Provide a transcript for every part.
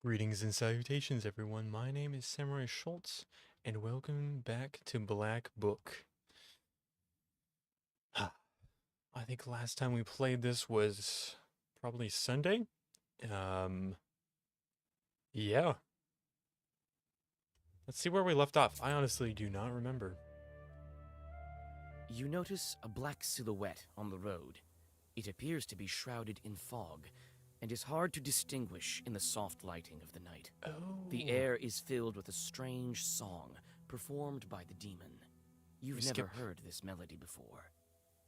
Greetings and salutations, everyone. My name is Samurai Schultz, and welcome back to Black Book. I think last time we played this was probably Sunday. Um, yeah. Let's see where we left off. I honestly do not remember. You notice a black silhouette on the road. It appears to be shrouded in fog, and is hard to distinguish in the soft lighting of the night. Oh. The air is filled with a strange song performed by the demon. You've never heard this melody before.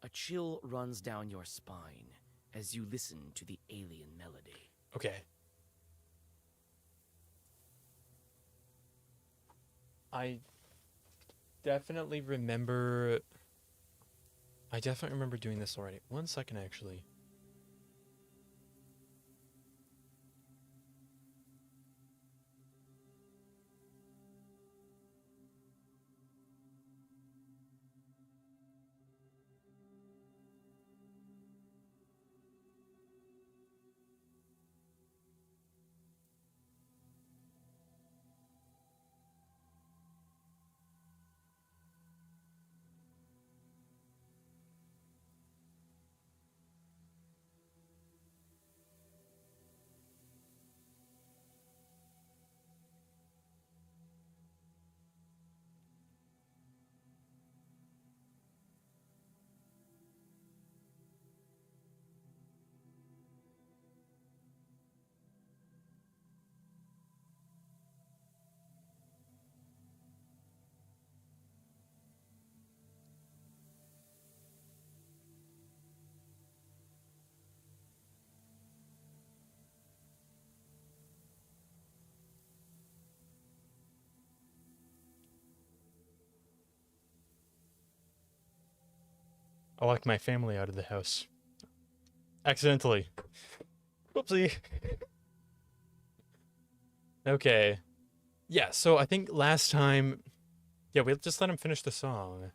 A chill runs down your spine as you listen to the alien melody. Okay. I definitely remember doing this already. 1 second, actually. I locked my family out of the house. Accidentally. Whoopsie. Okay. Yeah, so I think last time... Yeah, we just let him finish the song.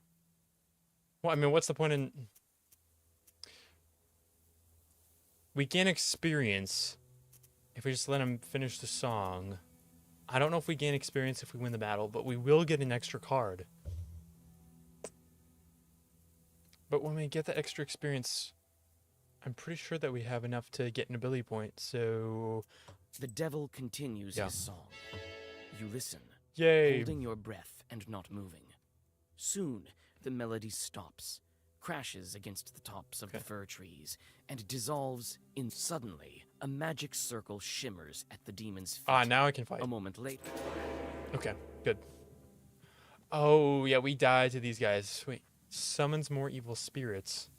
Well, I mean, what's the point in... We gain experience if we just let him finish the song. I don't know if we gain experience if we win the battle, but we will get an extra card. But when we get the extra experience, I'm pretty sure that we have enough to get an ability point, so... The devil continues his song. You listen, Yay! holding your breath and not moving. Soon, the melody stops, crashes against the tops of the fir trees, and dissolves in suddenly. A magic circle shimmers at the demon's feet. Ah, now I can fight. A moment later. Okay, good. Oh, yeah, we died to these guys. Wait, summons more evil spirits.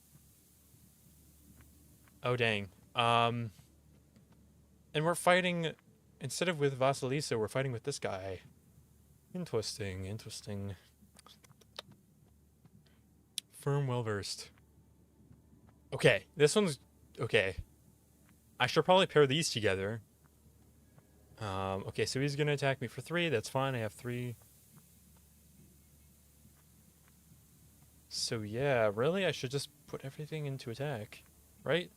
Oh, dang. And we're fighting, instead of with Vasilisa, we're fighting with this guy. Interesting, interesting. Firm, well-versed. Okay, this one's... Okay. I should probably pair these together. Okay, so he's gonna attack me for 3. That's fine, I have 3. So yeah, really, I should just put everything into attack, right?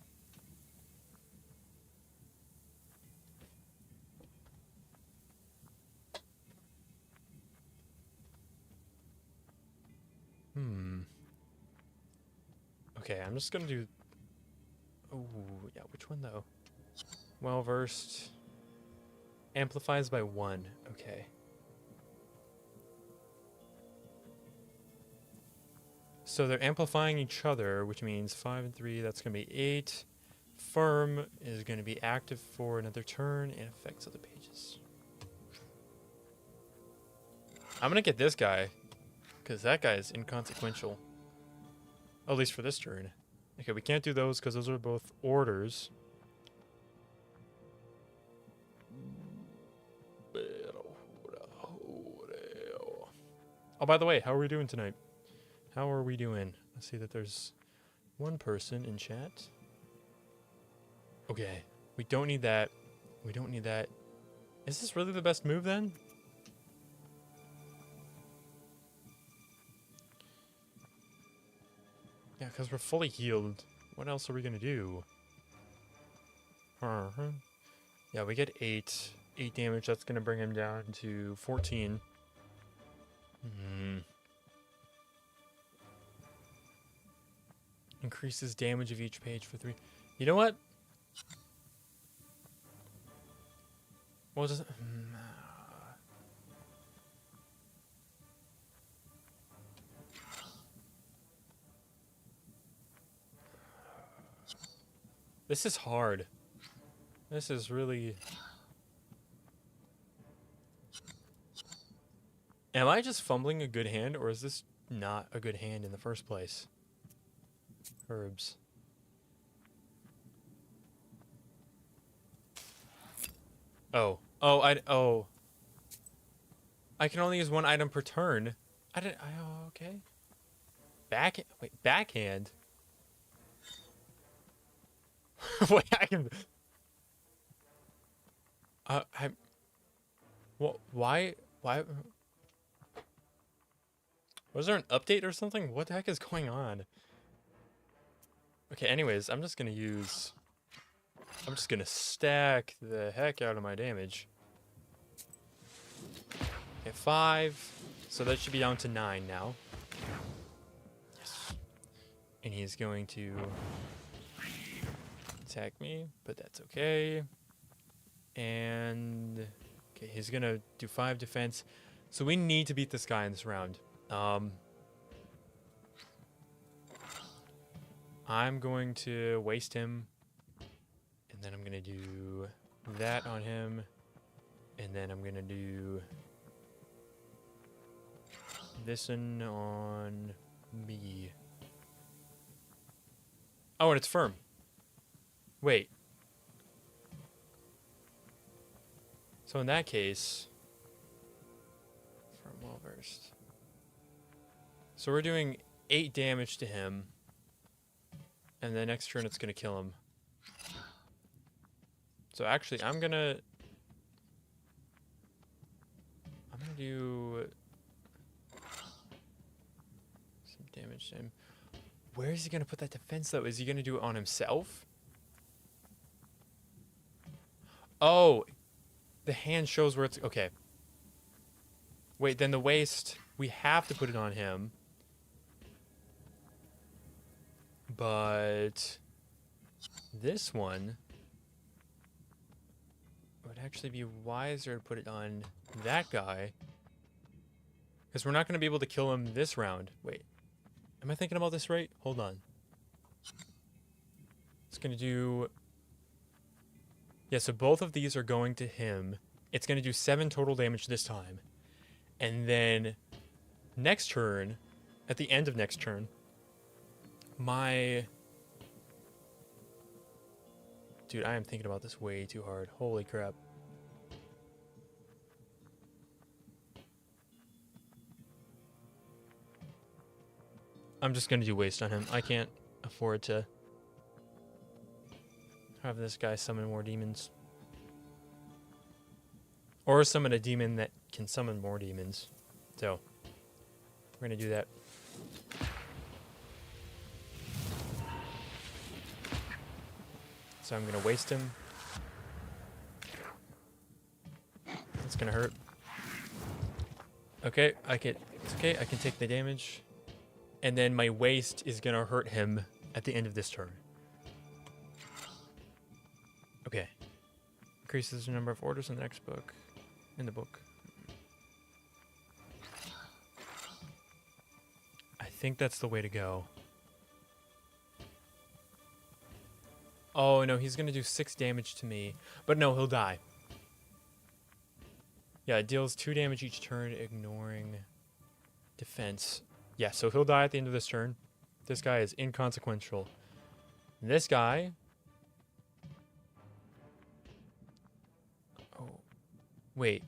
Okay, I'm just gonna do... Oh, yeah, which one though? Well-versed. Amplifies by 1. Okay. So they're amplifying each other, which means 5 and 3, that's gonna be 8. Firm is gonna be active for another turn and affects other pages. I'm gonna get this guy, because that guy is inconsequential. At least for this turn. Okay, we can't do those because those are both orders. Oh, by the way, how are we doing tonight? How are we doing? I see that there's one person in chat. Okay, we don't need that. We don't need that. Is this really the best move then? Yeah, because we're fully healed. What else are we going to do? Yeah, we get 8. 8 damage. That's going to bring him down to 14. Increases damage of each page for 3. You know what? What was it? This is hard. This is really... Am I just fumbling a good hand, or is this not a good hand in the first place? Herbs. Oh. Oh. I can only use one item per turn. Okay. Backhand? Wait, I can... Well, why... Was there an update or something? What the heck is going on? Okay, anyways, I'm just gonna stack the heck out of my damage. Okay, 5. So that should be down to 9 now. Yes. And he's going to attack me, but that's okay. And okay, he's gonna do 5 defense. So we need to beat this guy in this round. I'm going to waste him, and then I'm gonna do that on him, and then I'm gonna do this one on me. Oh, and it's firm. Wait. So in that case, firm, well versed. So we're doing 8 damage to him. And the next turn it's going to kill him. So actually, I'm going to do some damage to him. Where is he going to put that defense, though? Is he going to do it on himself? Oh, the hand shows where it's... Okay. Wait, then the waist, we have to put it on him. But this one would actually be wiser to put it on that guy, because we're not going to be able to kill him this round. Wait, am I thinking about this right? Hold on. It's going to do... Yeah, so both of these are going to him. It's going to do 7 total damage this time. And then next turn, at the end of next turn, Dude, I am thinking about this way too hard. Holy crap. I'm just gonna do waste on him. I can't afford to have this guy summon more demons. Or summon a demon that can summon more demons. So, we're gonna do that. So I'm gonna waste him. It's gonna hurt. Okay, it's okay, I can take the damage. And then my waste is gonna hurt him at the end of this turn. Okay. Increases the number of orders in the next book. In the book. I think that's the way to go. Oh, no, he's going to do 6 damage to me. But no, he'll die. Yeah, it deals 2 damage each turn, ignoring defense. Yeah, so he'll die at the end of this turn. This guy is inconsequential. This guy... Oh, wait.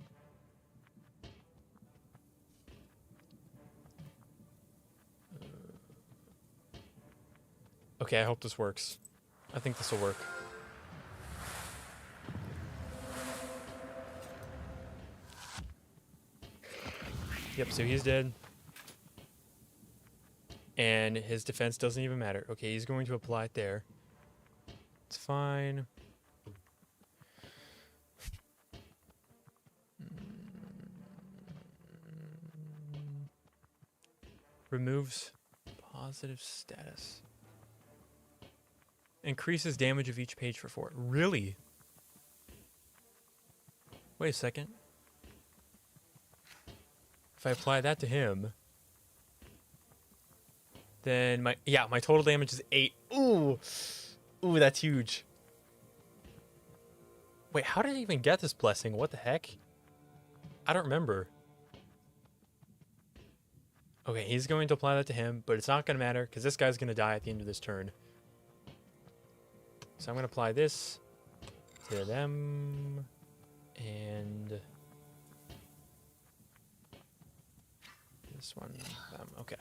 Okay, I hope this works. I think this will work. Yep, so he's dead. And his defense doesn't even matter. Okay, he's going to apply it there. It's fine. Removes positive status. Increases damage of each page for 4. Really? Wait a second. If I apply that to him, then my total damage is 8. Ooh, that's huge. Wait, how did I even get this blessing? What the heck? I don't remember. Okay, he's going to apply that to him, but it's not going to matter because this guy's going to die at the end of this turn. So I'm going to apply this to them and this one. Okay.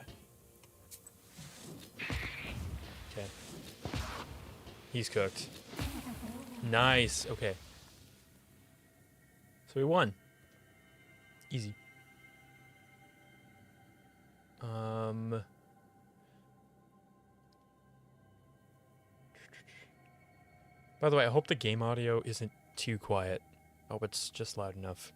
Okay. He's cooked. Nice. Okay. So we won. Easy. By the way, I hope the game audio isn't too quiet. I hope it's just loud enough.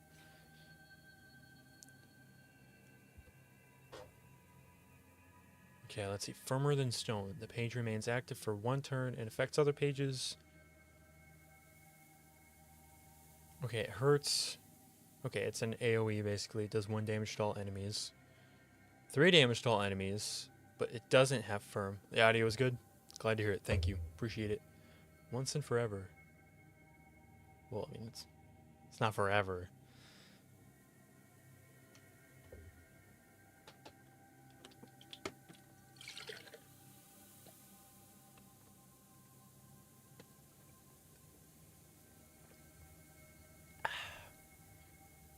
Okay, let's see. Firmer than stone. The page remains active for 1 turn and affects other pages. Okay, it hurts. Okay, it's an AoE basically. It does 1 damage to all enemies. 3 damage to all enemies, but it doesn't have firm. The audio is good. Glad to hear it. Thank you. Appreciate it. Once and forever. Well, I mean, it's not forever.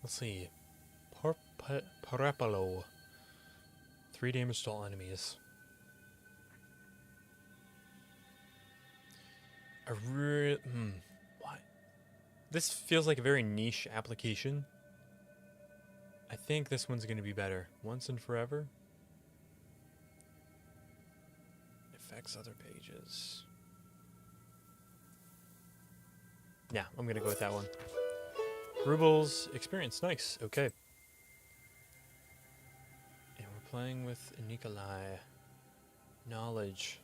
Let's see. Parapalo. 3 damage to all enemies. What? This feels like a very niche application. I think this one's going to be better. Once and forever. Affects other pages. Yeah, I'm going to go with that one. Rubles experience. Nice. Okay. And we're playing with Nikolai. Knowledge.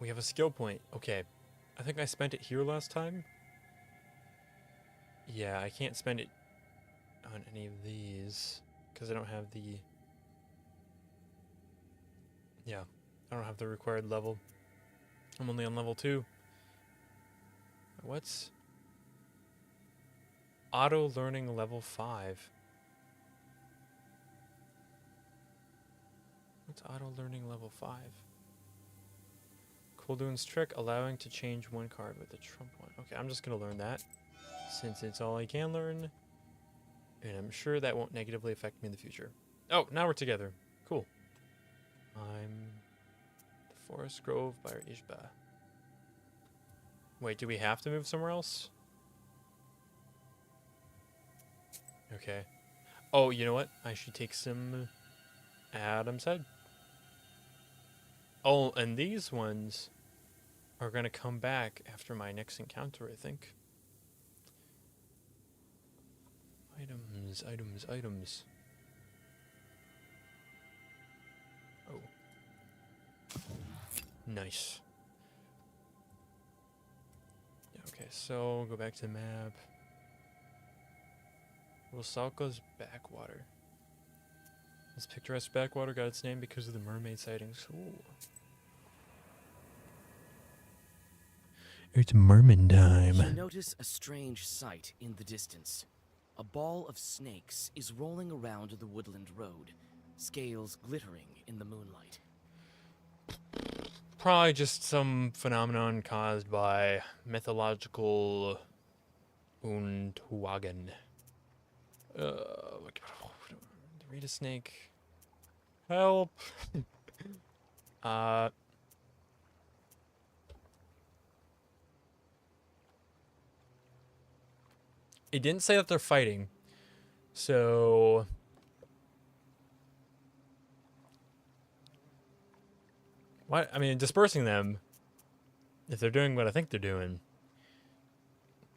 We have a skill point. Okay. I think I spent it here last time. Yeah, I can't spend it on any of these because I don't have the... Yeah, I don't have the required level. I'm only on level 2. What's... Auto learning level 5. What's auto learning level 5? Kuldoon's trick, allowing to change 1 card with the trump one. Okay, I'm just going to learn that, since it's all I can learn. And I'm sure that won't negatively affect me in the future. Oh, now we're together. Cool. I'm the Forest Grove by Ishba. Wait, do we have to move somewhere else? Okay. Oh, you know what? I should take some Adam's Head. Oh, and these ones are going to come back after my next encounter, I think. Items. Oh. Nice. Yeah, okay, so go back to the map. Rusalka's backwater. This picturesque backwater got its name because of the mermaid sightings. Ooh. It's merman time. You notice a strange sight in the distance. A ball of snakes is rolling around the woodland road, scales glittering in the moonlight. Probably just some phenomenon caused by mythological Untwagen. Read a snake. Help. It didn't say that they're fighting, so what? I mean, dispersing them, if they're doing what I think they're doing,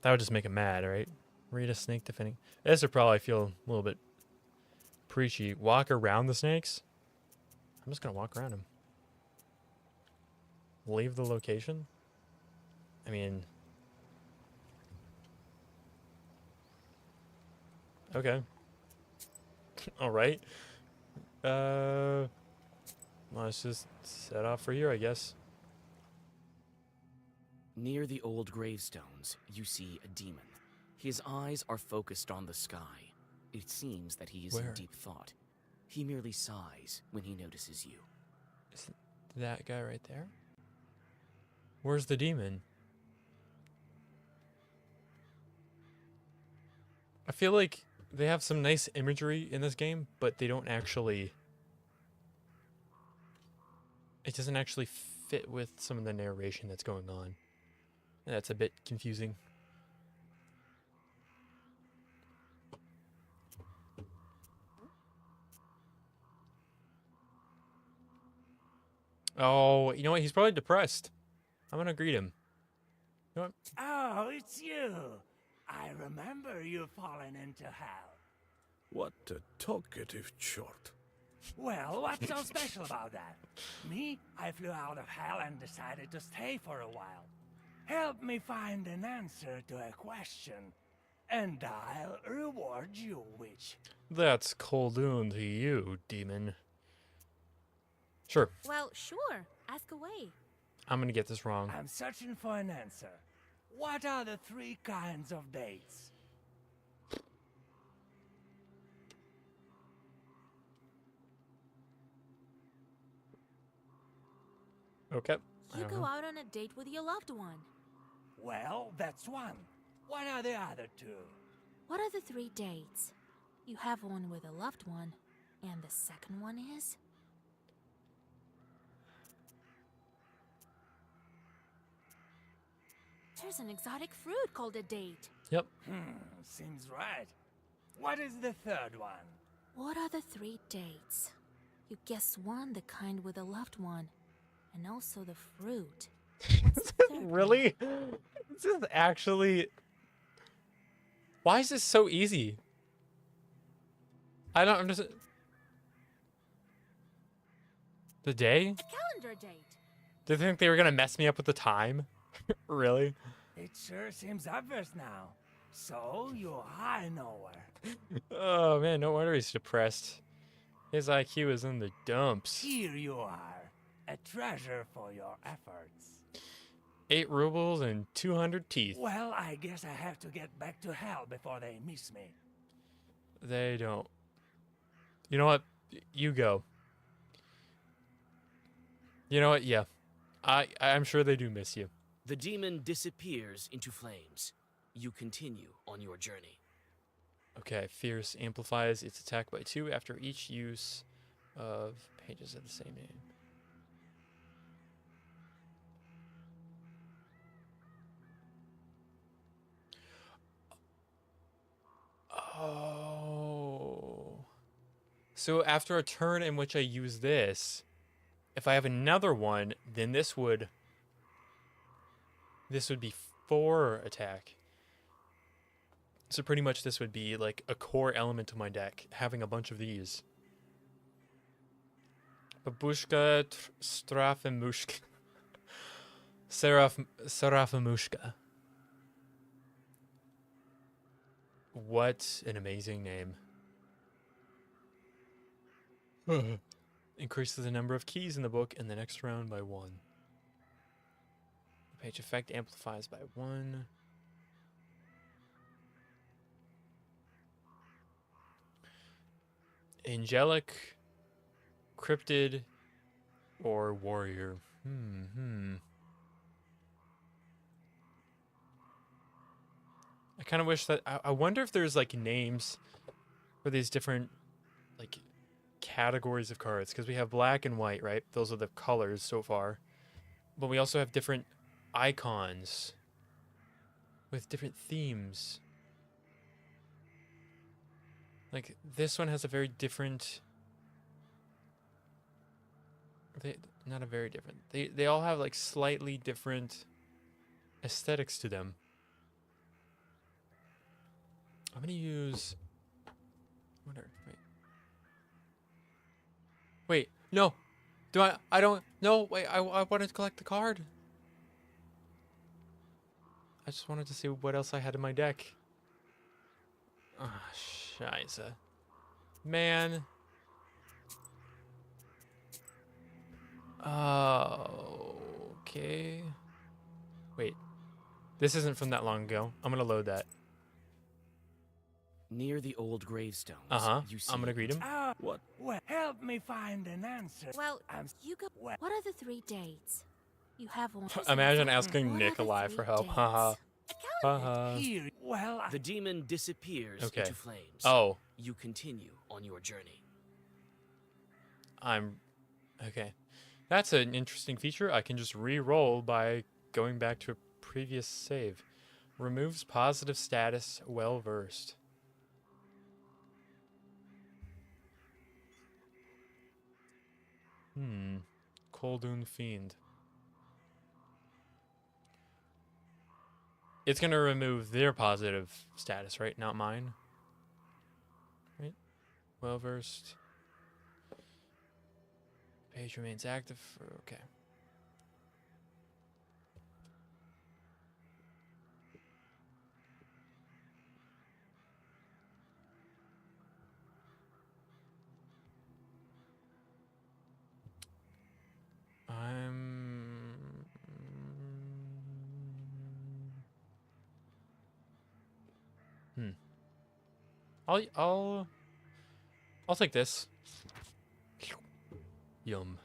that would just make them mad, right? Read a snake defending. This would probably feel a little bit preachy. Walk around the snakes? I'm just gonna walk around him. Leave the location? I mean... Okay. Alright. Let's just set off for here, I guess. Near the old gravestones, you see a demon. His eyes are focused on the sky. It seems that he is Where? in deep thought. He merely sighs when he notices you. Is that guy right there? Where's the demon? I feel like they have some nice imagery in this game, but they don't actually... It doesn't actually fit with some of the narration that's going on. And that's a bit confusing. Oh, you know what? He's probably depressed. I'm gonna greet him. You know what? Oh, it's you. I remember you falling into hell. What a talkative chort. Well, what's so special about that? Me, I flew out of hell and decided to stay for a while. Help me find an answer to a question, and I'll reward you, witch. That's Khuldoon to you, demon. Sure, Well, sure. Ask away. I'm gonna get this wrong. I'm searching for an answer. What are the 3 kinds of dates? Okay. I You don't go know. out on a date with your loved one. Well, that's one. What are the other 2? What are the 3 dates? You have one with a loved one, and the second one is? There's an exotic fruit called a date. Yep. Seems right. What is the 3rd one? What are the 3 dates? You guess one, the kind with a loved one, and also the fruit. What's the third one? Really? This is actually... Why is this so easy? I don't understand. The day? A calendar date. Did they think they were gonna mess me up with the time? Really? It sure seems obvious now. So, you're high nowhere. Oh man, no wonder he's depressed. His IQ is in the dumps. Here you are, a treasure for your efforts. 8 rubles and 200 teeth. Well, I guess I have to get back to hell before they miss me. They don't. You know what? You go. You know what? Yeah. I'm sure they do miss you. The demon disappears into flames. You continue on your journey. Okay, Fierce amplifies its attack by 2 after each use of pages of the same name. Oh. So after a turn in which I use this, if I have another one, then this would be 4 attack. So pretty much this would be like a core element of my deck, having a bunch of these. Babushka, Strafimushka. Serafimushka. What an amazing name. Increases the number of keys in the book in the next round by 1. The page effect amplifies by 1. Angelic, cryptid, or warrior. I kind of wish that... I wonder if there's, like, names for these different, like, categories of cards. Because we have black and white, right? Those are the colors so far. But we also have different icons with different themes. Like, this one has a very different... Not a very different. They all have, like, slightly different aesthetics to them. I'm gonna use... Wait, no! Do I don't... No, wait, I wanted to collect the card. I just wanted to see what else I had in my deck. Ah, scheisse. Man. Okay. Wait. This isn't from that long ago. I'm gonna load that. Near the old gravestones, Uh-huh. you see I'm gonna greet him. What? Well, help me find an answer. Well, I'm you go. well, What are the 3 dates? You have one. Imagine asking What are the Nikolai 3 for help. dates? Haha. Haha. here. Well, the demon disappears Okay. into flames. Oh, You continue on your journey. okay. That's an interesting feature. I can just re-roll by going back to a previous save. Removes positive status, well versed. Koldun Fiend. It's gonna remove their positive status, right? Not mine. Right? Well versed. Page remains active for okay. I'll take this. Yum.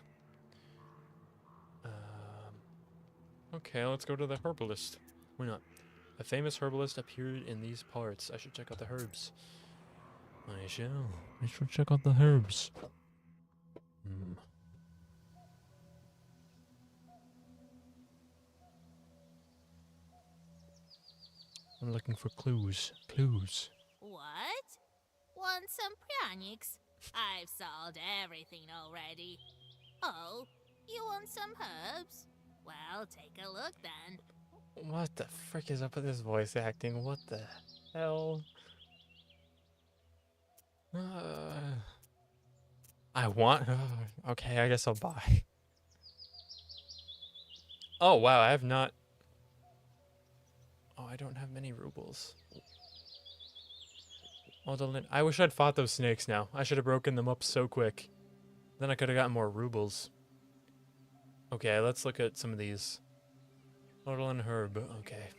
Okay, let's go to the herbalist. Why not? A famous herbalist appeared in these parts. I should check out the herbs. I shall. I should check out the herbs. I'm looking for clues. Clues. What? Want some pranics? I've solved everything already. Oh, you want some herbs? Well, take a look then. What the frick is up with this voice acting? What the hell? I want... okay, I guess I'll buy. Oh, wow, I have not... Oh, I don't have many rubles. I wish I'd fought those snakes now. I should have broken them up so quick. Then I could have gotten more rubles. Okay, let's look at some of these. Odalin herb, okay.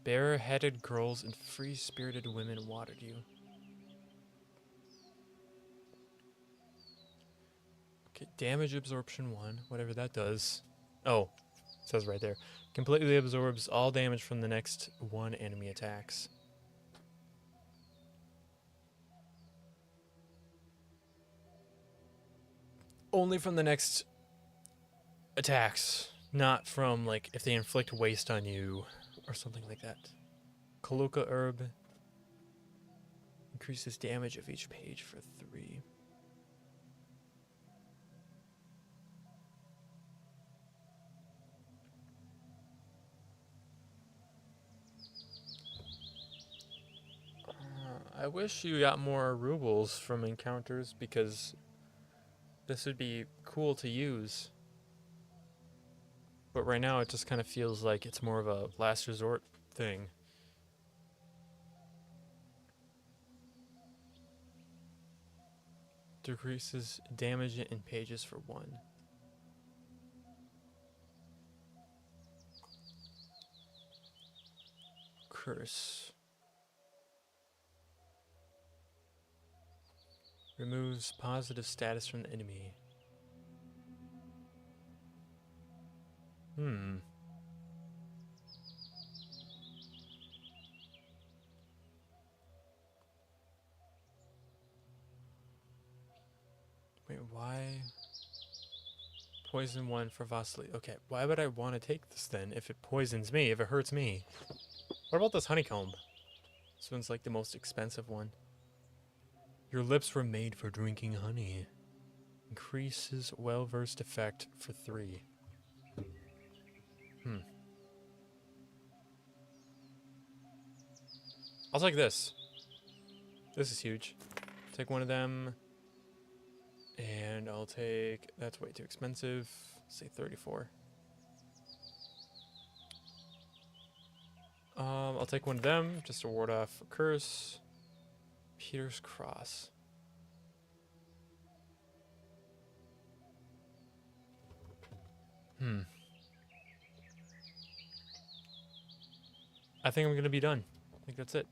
Bare-headed girls and free-spirited women watered you. Okay, damage absorption 1, whatever that does. Oh, it says right there. Completely absorbs all damage from the next 1 enemy attacks. Only from the next attacks, not from, like, if they inflict waste on you or something like that. Coloca herb increases damage of each page for 3. I wish you got more rubles from encounters because this would be cool to use. But right now it just kind of feels like it's more of a last resort thing. Decreases damage in pages for 1. Curse. Removes positive status from the enemy. Wait, why? Poison 1 for Vasily. Okay, why would I want to take this then if it poisons me, if it hurts me? What about this honeycomb? This one's like the most expensive one. Your lips were made for drinking honey. Increases well-versed effect for 3. I'll take this. This is huge. Take one of them. And I'll take... That's way too expensive. Say 34. I'll take one of them just to ward off a curse. Peter's Cross. I think I'm gonna be done. I think that's it.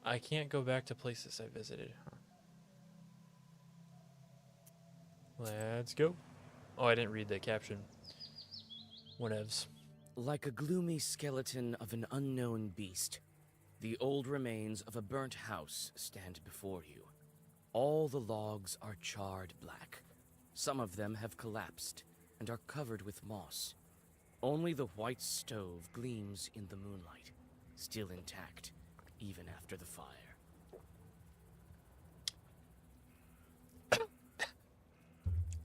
I can't go back to places I visited. Huh. Let's go. Oh, I didn't read the caption. Whatevs. Like a gloomy skeleton of an unknown beast, the old remains of a burnt house stand before you. All the logs are charred black. Some of them have collapsed and are covered with moss. Only the white stove gleams in the moonlight, still intact, even after the fire.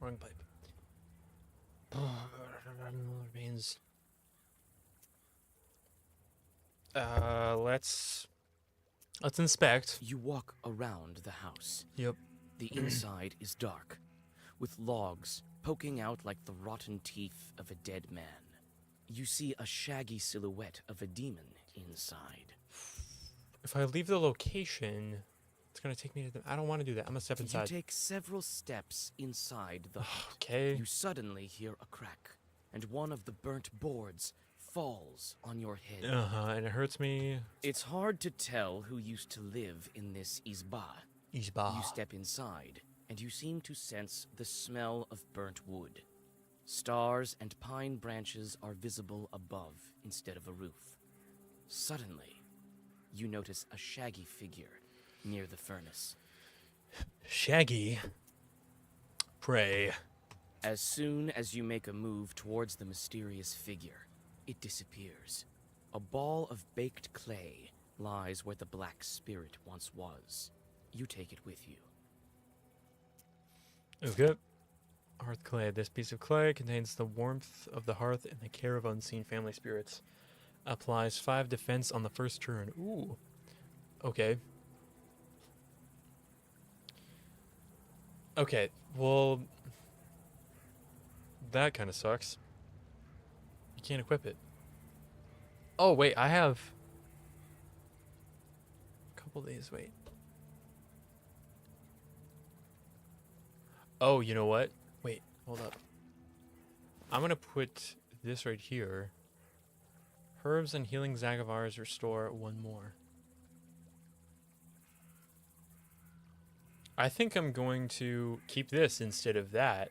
Wrong pipe. Remains. Let's inspect. You walk around the house. Yep. The inside is dark, with logs poking out like the rotten teeth of a dead man. You see a shaggy silhouette of a demon inside. If I leave the location, it's gonna take me to the... I don't want to do that. I'm gonna step You inside. take several steps inside the hut. Okay. You suddenly hear a crack, and one of the burnt boards falls on your head. And it hurts me. It's hard to tell who used to live in this izba. Izba. You step inside, and you seem to sense the smell of burnt wood. Stars and pine branches are visible above instead of a roof. Suddenly, you notice a shaggy figure near the furnace. Shaggy. Pray. As soon as you make a move towards the mysterious figure, it disappears. A ball of baked clay lies where the black spirit once was. You take it with you. Okay. Hearth clay. This piece of clay contains the warmth of the hearth and the care of unseen family spirits. Applies 5 defense on the first turn. Ooh. Okay. Okay, well... That kind of sucks. You can't equip it. Oh, wait, I have... A couple days, wait. Oh, you know what? Wait, hold up. I'm gonna put this right here. Herbs and healing Zagavars restore 1 more. I think I'm going to keep this instead of that.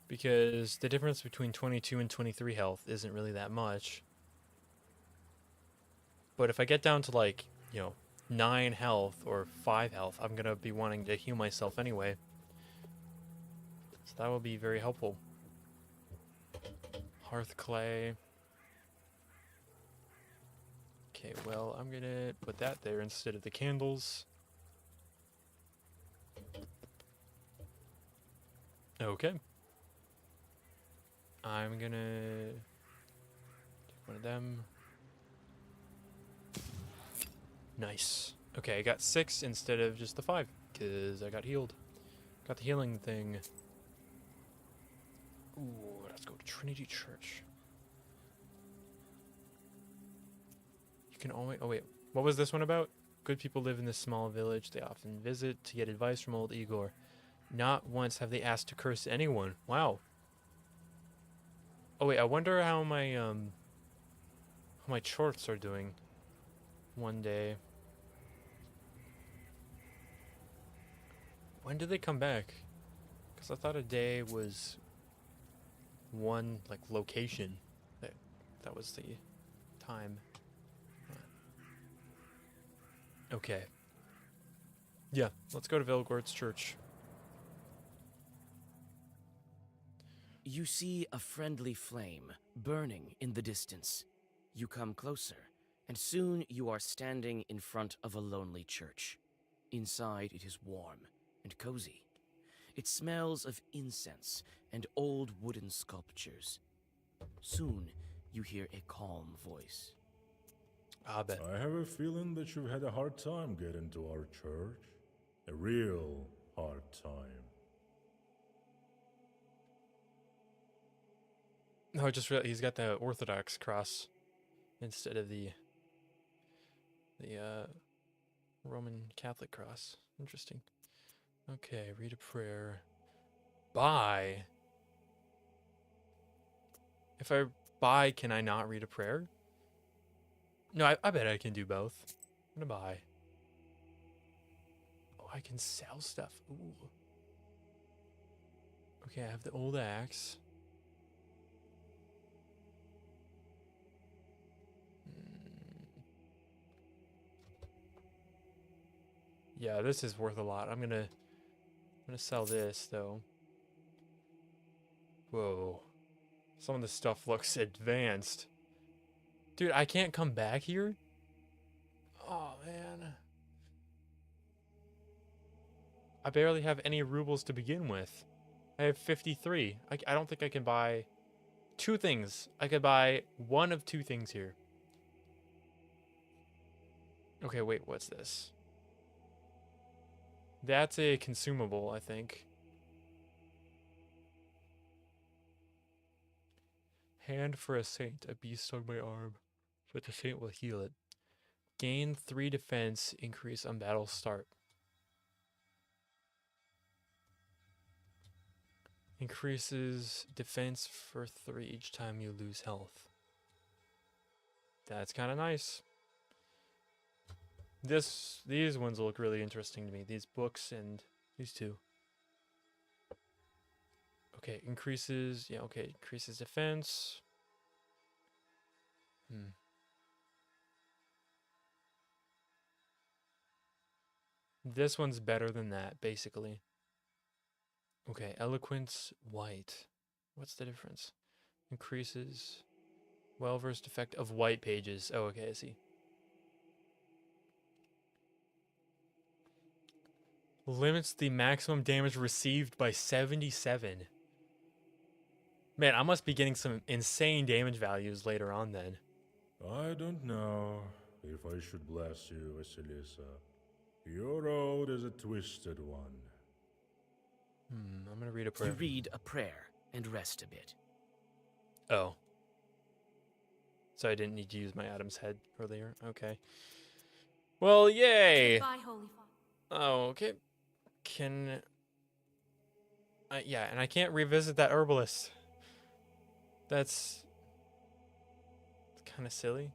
Because the difference between 22 and 23 health isn't really that much. But if I get down to like, 9 health or 5 health, I'm going to be wanting to heal myself anyway. So that will be very helpful. Hearth clay. Okay, well, I'm going to put that there instead of the candles. Okay. I'm going to take one of them. Nice. Okay, I got 6 instead of just the 5, because I got healed. Got the healing thing. Ooh, let's go to Trinity Church. You can always... Oh, wait. What was this one about? Good people live in this small village. They often visit to get advice from old Igor. Not once have they asked to curse anyone. Wow. Oh, wait. I wonder how my shorts are doing one day. When did they come back? Because I thought a day was one, location. That was the time. Okay. Yeah, let's go to Velgord's church. You see a friendly flame burning in the distance. You come closer, and soon you are standing in front of a lonely church. Inside it is warm and cozy. It smells of incense and old wooden sculptures. Soon you hear a calm voice. I bet. I have a feeling that you've had a hard time getting to our church. A real hard time. No, I just realized he's got the Orthodox cross instead of the Roman Catholic cross. Interesting. Okay, read a prayer. Buy. If I buy, can I not read a prayer? No, I bet I can do both. I'm gonna buy. Oh, I can sell stuff. Ooh. Okay, I have the old axe. Yeah, this is worth a lot. I'm gonna sell this though. Whoa. Some of this stuff looks advanced. Dude, I can't come back here? Oh man. I barely have any rubles to begin with. I have 53. I don't think I can buy two things. I could buy one of two things here. Okay, wait, what's this? That's a consumable, I think. Hand for a saint. A bee stung my arm, but the saint will heal it. Gain 3 defense, increase on battle start. Increases defense for 3 each time you lose health. That's kind of nice. These ones look really interesting to me. These books and these two. Okay, increases. Yeah, okay, increases defense. This one's better than that, basically. Okay, eloquence white. What's the difference? Increases well-versed effect of white pages. Oh, okay, I see. Limits the maximum damage received by 77. Man, I must be getting some insane damage values later on then. I don't know if I should bless you, Vasilisa. Your road is a twisted one. I'm gonna read a prayer. You read a prayer and rest a bit. Oh. So I didn't need to use my Adam's head earlier. Okay. Well, yay! Goodbye, Holy Father. Oh, okay. Yeah, and I can't revisit that herbalist. That's kind of silly.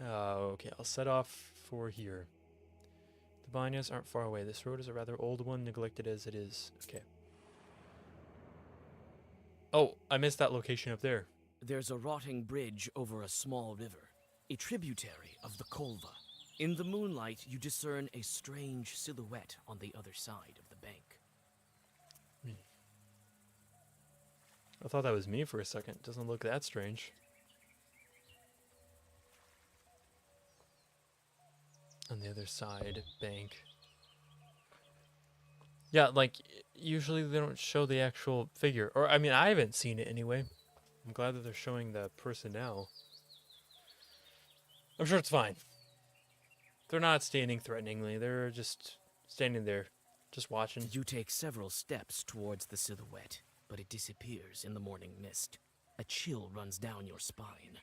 Oh, okay. I'll set off for here. The Banyas aren't far away. This road is a rather old one, neglected as it is. Okay. Oh, I missed that location up there. There's a rotting bridge over a small river, a tributary of the Kolva. In the moonlight, you discern a strange silhouette on the other side of the bank. I thought that was me for a second. Doesn't look that strange. On the other side, bank. Yeah, like, usually they don't show the actual figure. Or, I mean, I haven't seen it anyway. I'm glad that they're showing the personnel. I'm sure it's fine. They're not standing threateningly. They're just standing there, just watching. You take several steps towards the silhouette, but it disappears in the morning mist. A chill runs down your spine.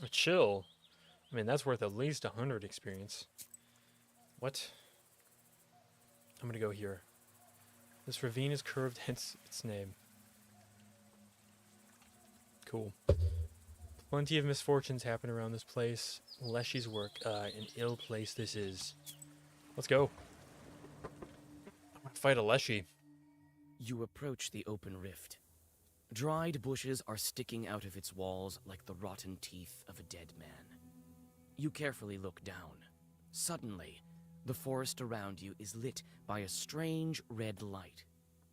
A chill? I mean, that's worth at least 100 experience. What? I'm gonna go here. This ravine is curved, hence its name. Cool. Plenty of misfortunes happen around this place. Leshy's work. An ill place this is. Let's go. I'm gonna fight a Leshy. You approach the open rift. Dried bushes are sticking out of its walls like the rotten teeth of a dead man. You carefully look down. Suddenly, the forest around you is lit by a strange red light.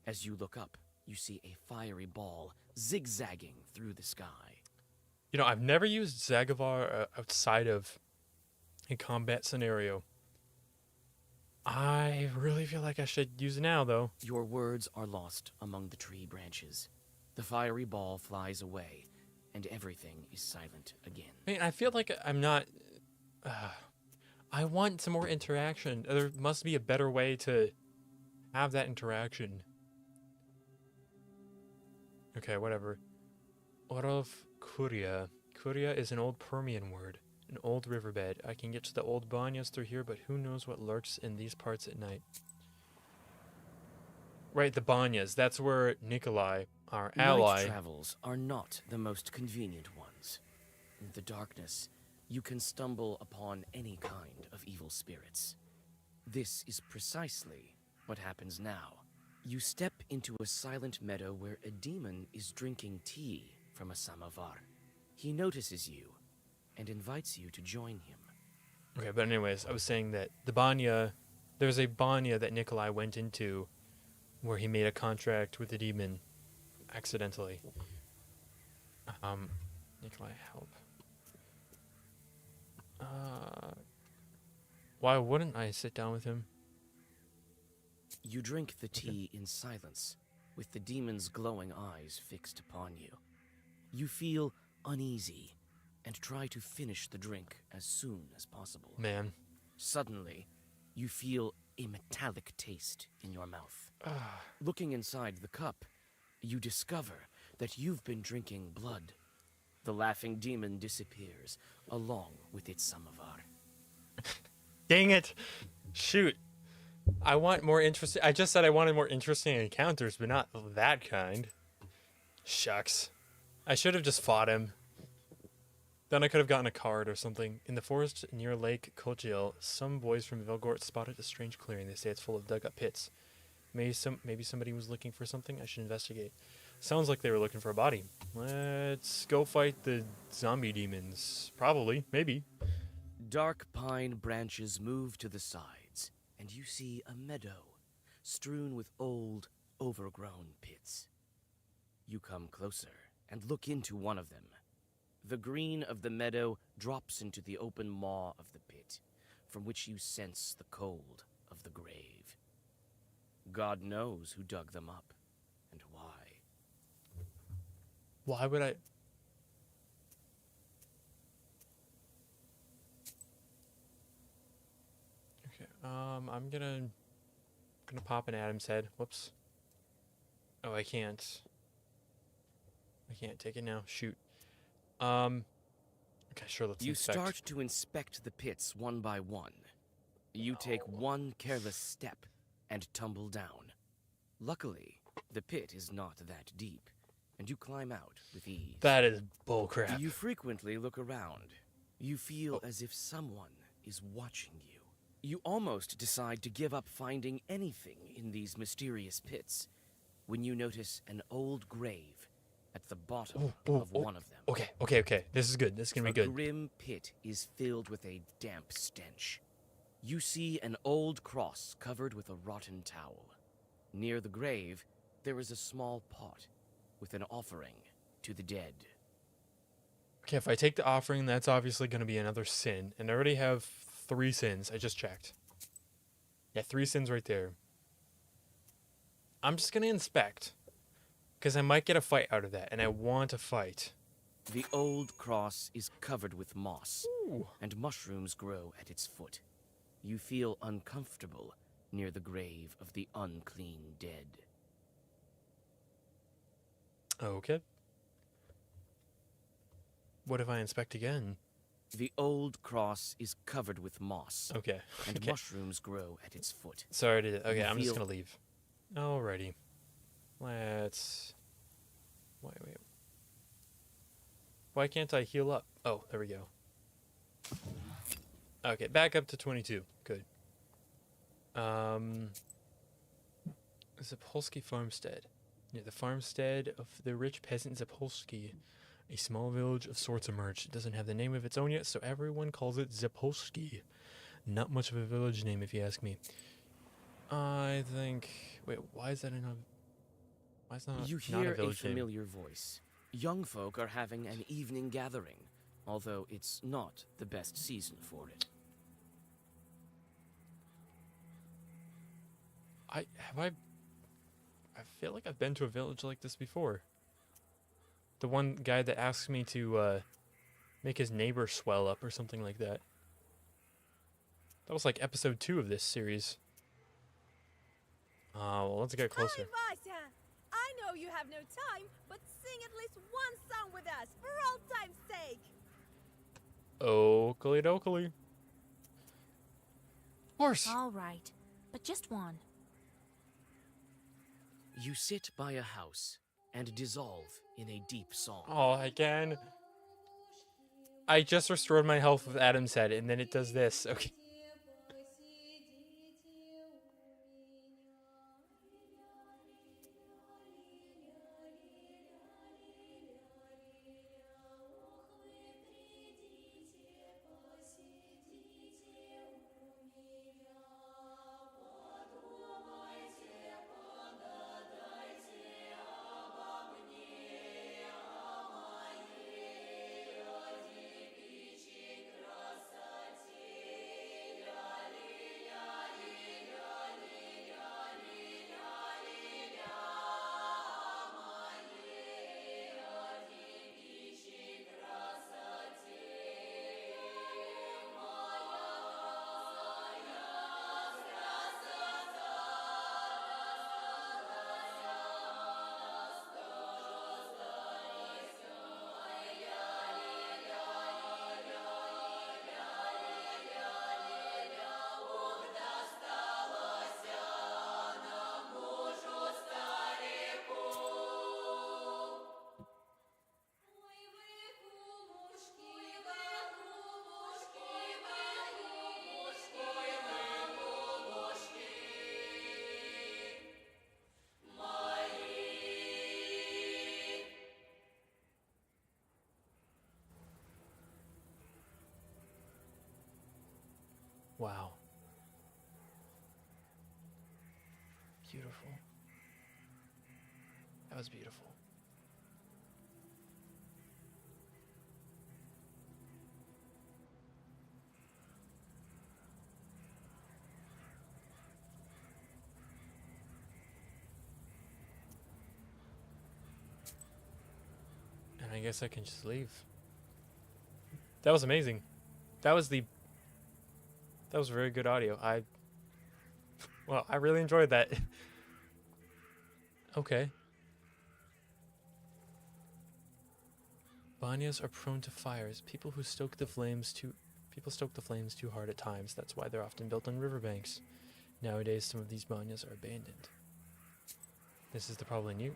As you look up, you see a fiery ball zigzagging through the sky. You know, I've never used Zagavar outside of a combat scenario. I really feel like I should use it now, though. Your words are lost among the tree branches. The fiery ball flies away, and everything is silent again. I mean, I feel like I'm not. I want some more interaction. There must be a better way to have that interaction. Okay, whatever. What of Kuria? Kuria is an old Permian word, an old riverbed. I can get to the old Banyas through here, but who knows what lurks in these parts at night. Right, the Banyas. That's where Nikolai, our ally... Night travels are not the most convenient ones. In the darkness, you can stumble upon any kind of evil spirits. This is precisely what happens now. You step into a silent meadow where a demon is drinking tea from a samovar. He notices you and invites you to join him. Okay, but anyways, I was saying that the Banya... There's a Banya that Nikolai went into where he made a contract with the demon accidentally. Nikolai, help. Why wouldn't I sit down with him? You drink the tea in silence, with the demon's glowing eyes fixed upon you. You feel uneasy and try to finish the drink as soon as possible. Man. Suddenly, you feel a metallic taste in your mouth. Looking inside the cup, you discover that you've been drinking blood. The laughing demon disappears, along with its samovar. Dang it! Shoot. I want more interesting... I just said I wanted more interesting encounters, but not that kind. Shucks. I should have just fought him. Then I could have gotten a card or something. In the forest near Lake Kochil, some boys from Vilgort spotted a strange clearing. They say it's full of dug-up pits. Maybe somebody was looking for something. I should investigate. Sounds like they were looking for a body. Let's go fight the zombie demons. Probably. Maybe. Dark pine branches move to the sides, and you see a meadow strewn with old, overgrown pits. You come closer and look into one of them. The green of the meadow drops into the open maw of the pit, from which you sense the cold of the grave. God knows who dug them up, and why. Why would I... Okay, I'm gonna pop an Adam's head. Whoops. Oh, I can't. I can't take it now. Shoot. Okay, sure, let's You inspect. start to inspect the pits one by one. You take one careless step and tumble down. Luckily, the pit is not that deep, and you climb out with ease. That is bullcrap. You frequently look around. You feel as if someone is watching you. You almost decide to give up finding anything in these mysterious pits when you notice an old grave at the bottom of one of them. Okay. This is good. This is gonna be The good. grim pit is filled with a damp stench. You see an old cross covered with a rotten towel. Near the grave, there is a small pot with an offering to the dead. Okay, if I take the offering, that's obviously gonna be another sin, and I already have 3 sins. I just checked. Yeah, 3 sins right there. I'm just gonna inspect, because I might get a fight out of that, and I want a fight. The old cross is covered with moss, Ooh. and mushrooms grow at its foot. You feel uncomfortable near the grave of the unclean dead. Okay. What if I inspect again? The old cross is covered with moss, Okay. and Okay. mushrooms grow at its foot. Sorry to... Okay, You I'm just feel- gonna leave. Alrighty. Let's... Wait. Why can't I heal up? Oh, there we go. Okay, back up to 22. Good. Zapolsky Farmstead. Near the farmstead of the rich peasant Zapolsky, a small village of sorts emerged. It doesn't have the name of its own yet, so everyone calls it Zapolsky. Not much of a village name, if you ask me. I think... Wait, why is that in a... Why is that You not hear a a village name? familiar voice. Young folk are having an evening gathering, although it's not the best season for it. I feel like I've been to a village like this before. The one guy that asked me to make his neighbor swell up or something like that. That was like episode 2 of this series. Well, let's get closer. Hi, Vasya. I know you have no time, but sing at least one song with us for old time's sake. Oakley dokley. Of course. All right, but just one. You sit by a house and dissolve in a deep song. Oh, again. I just restored my health with Adam's head, and then it does this. Okay. Wow. Beautiful. That was beautiful. And I guess I can just leave. That was amazing. That was very good audio. Well, I really enjoyed that. Okay. Banyas are prone to fires. People stoke the flames too hard at times. That's why they're often built on riverbanks. Nowadays, some of these banyas are abandoned. This is probably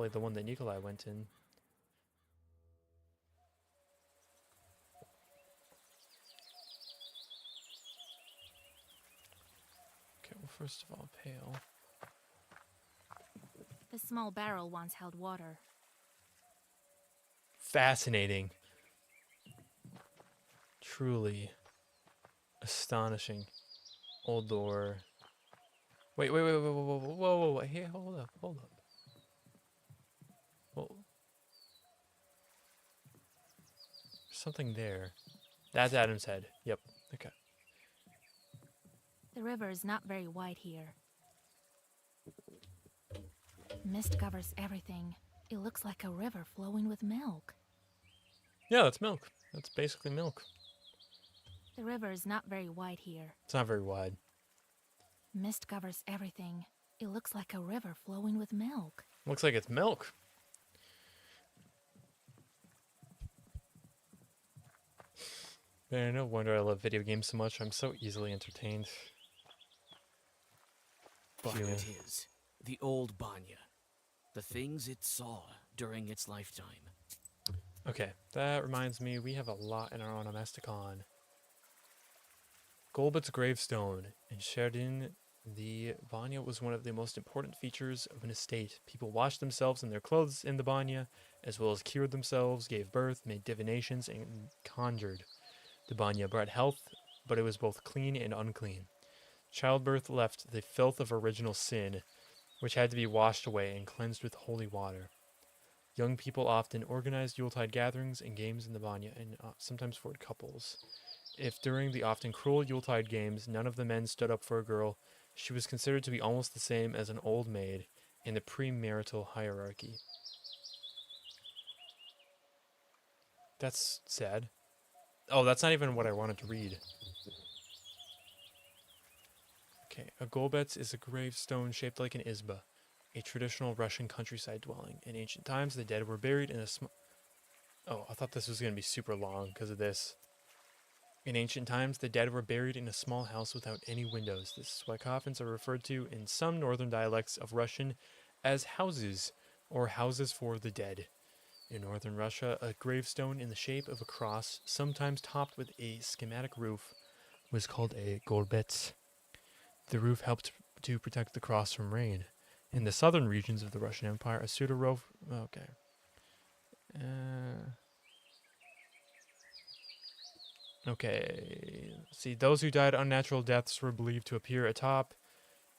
the one that Nikolai went in. Okay, well, first of all, pail. The small barrel once held water. Fascinating. Truly astonishing. Old door. Wait, whoa, here, hold up. Whoa. Something there. That's Adam's head. Yep, okay. The river is not very wide here. Mist covers everything. It looks like a river flowing with milk. Yeah, that's milk. That's basically milk. The river is not very wide here. It's not very wide. Mist covers everything. It looks like a river flowing with milk. Looks like it's milk. Man, no wonder I love video games so much. I'm so easily entertained. Here it is, the old Banya. The things it saw during its lifetime. Okay, that reminds me, we have a lot in our onomasticon. Golbet's gravestone. In Sherdin, the Banya was one of the most important features of an estate. People washed themselves in their clothes in the Banya, as well as cured themselves, gave birth, made divinations, and conjured. The Banya brought health, but it was both clean and unclean. Childbirth left the filth of original sin, which had to be washed away and cleansed with holy water. Young people often organized Yuletide gatherings and games in the Banya, and sometimes formed couples. If during the often cruel Yuletide games none of the men stood up for a girl, She was considered to be almost the same as an old maid in the premarital hierarchy. That's sad. Oh, that's not even what I wanted to read. Okay, a golbets is a gravestone shaped like an izba, a traditional Russian countryside dwelling. In ancient times, the dead were buried in a Oh, I thought this was going to be super long because of this. In ancient times, the dead were buried in a small house without any windows. This is why coffins are referred to in some northern dialects of Russian as houses, or houses for the dead. In northern Russia, a gravestone in the shape of a cross, sometimes topped with a schematic roof, was called a golbets. The roof helped to protect the cross from rain. In the southern regions of the Russian Empire, a pseudo-roof... Okay. Okay. See, those who died unnatural deaths were believed to appear atop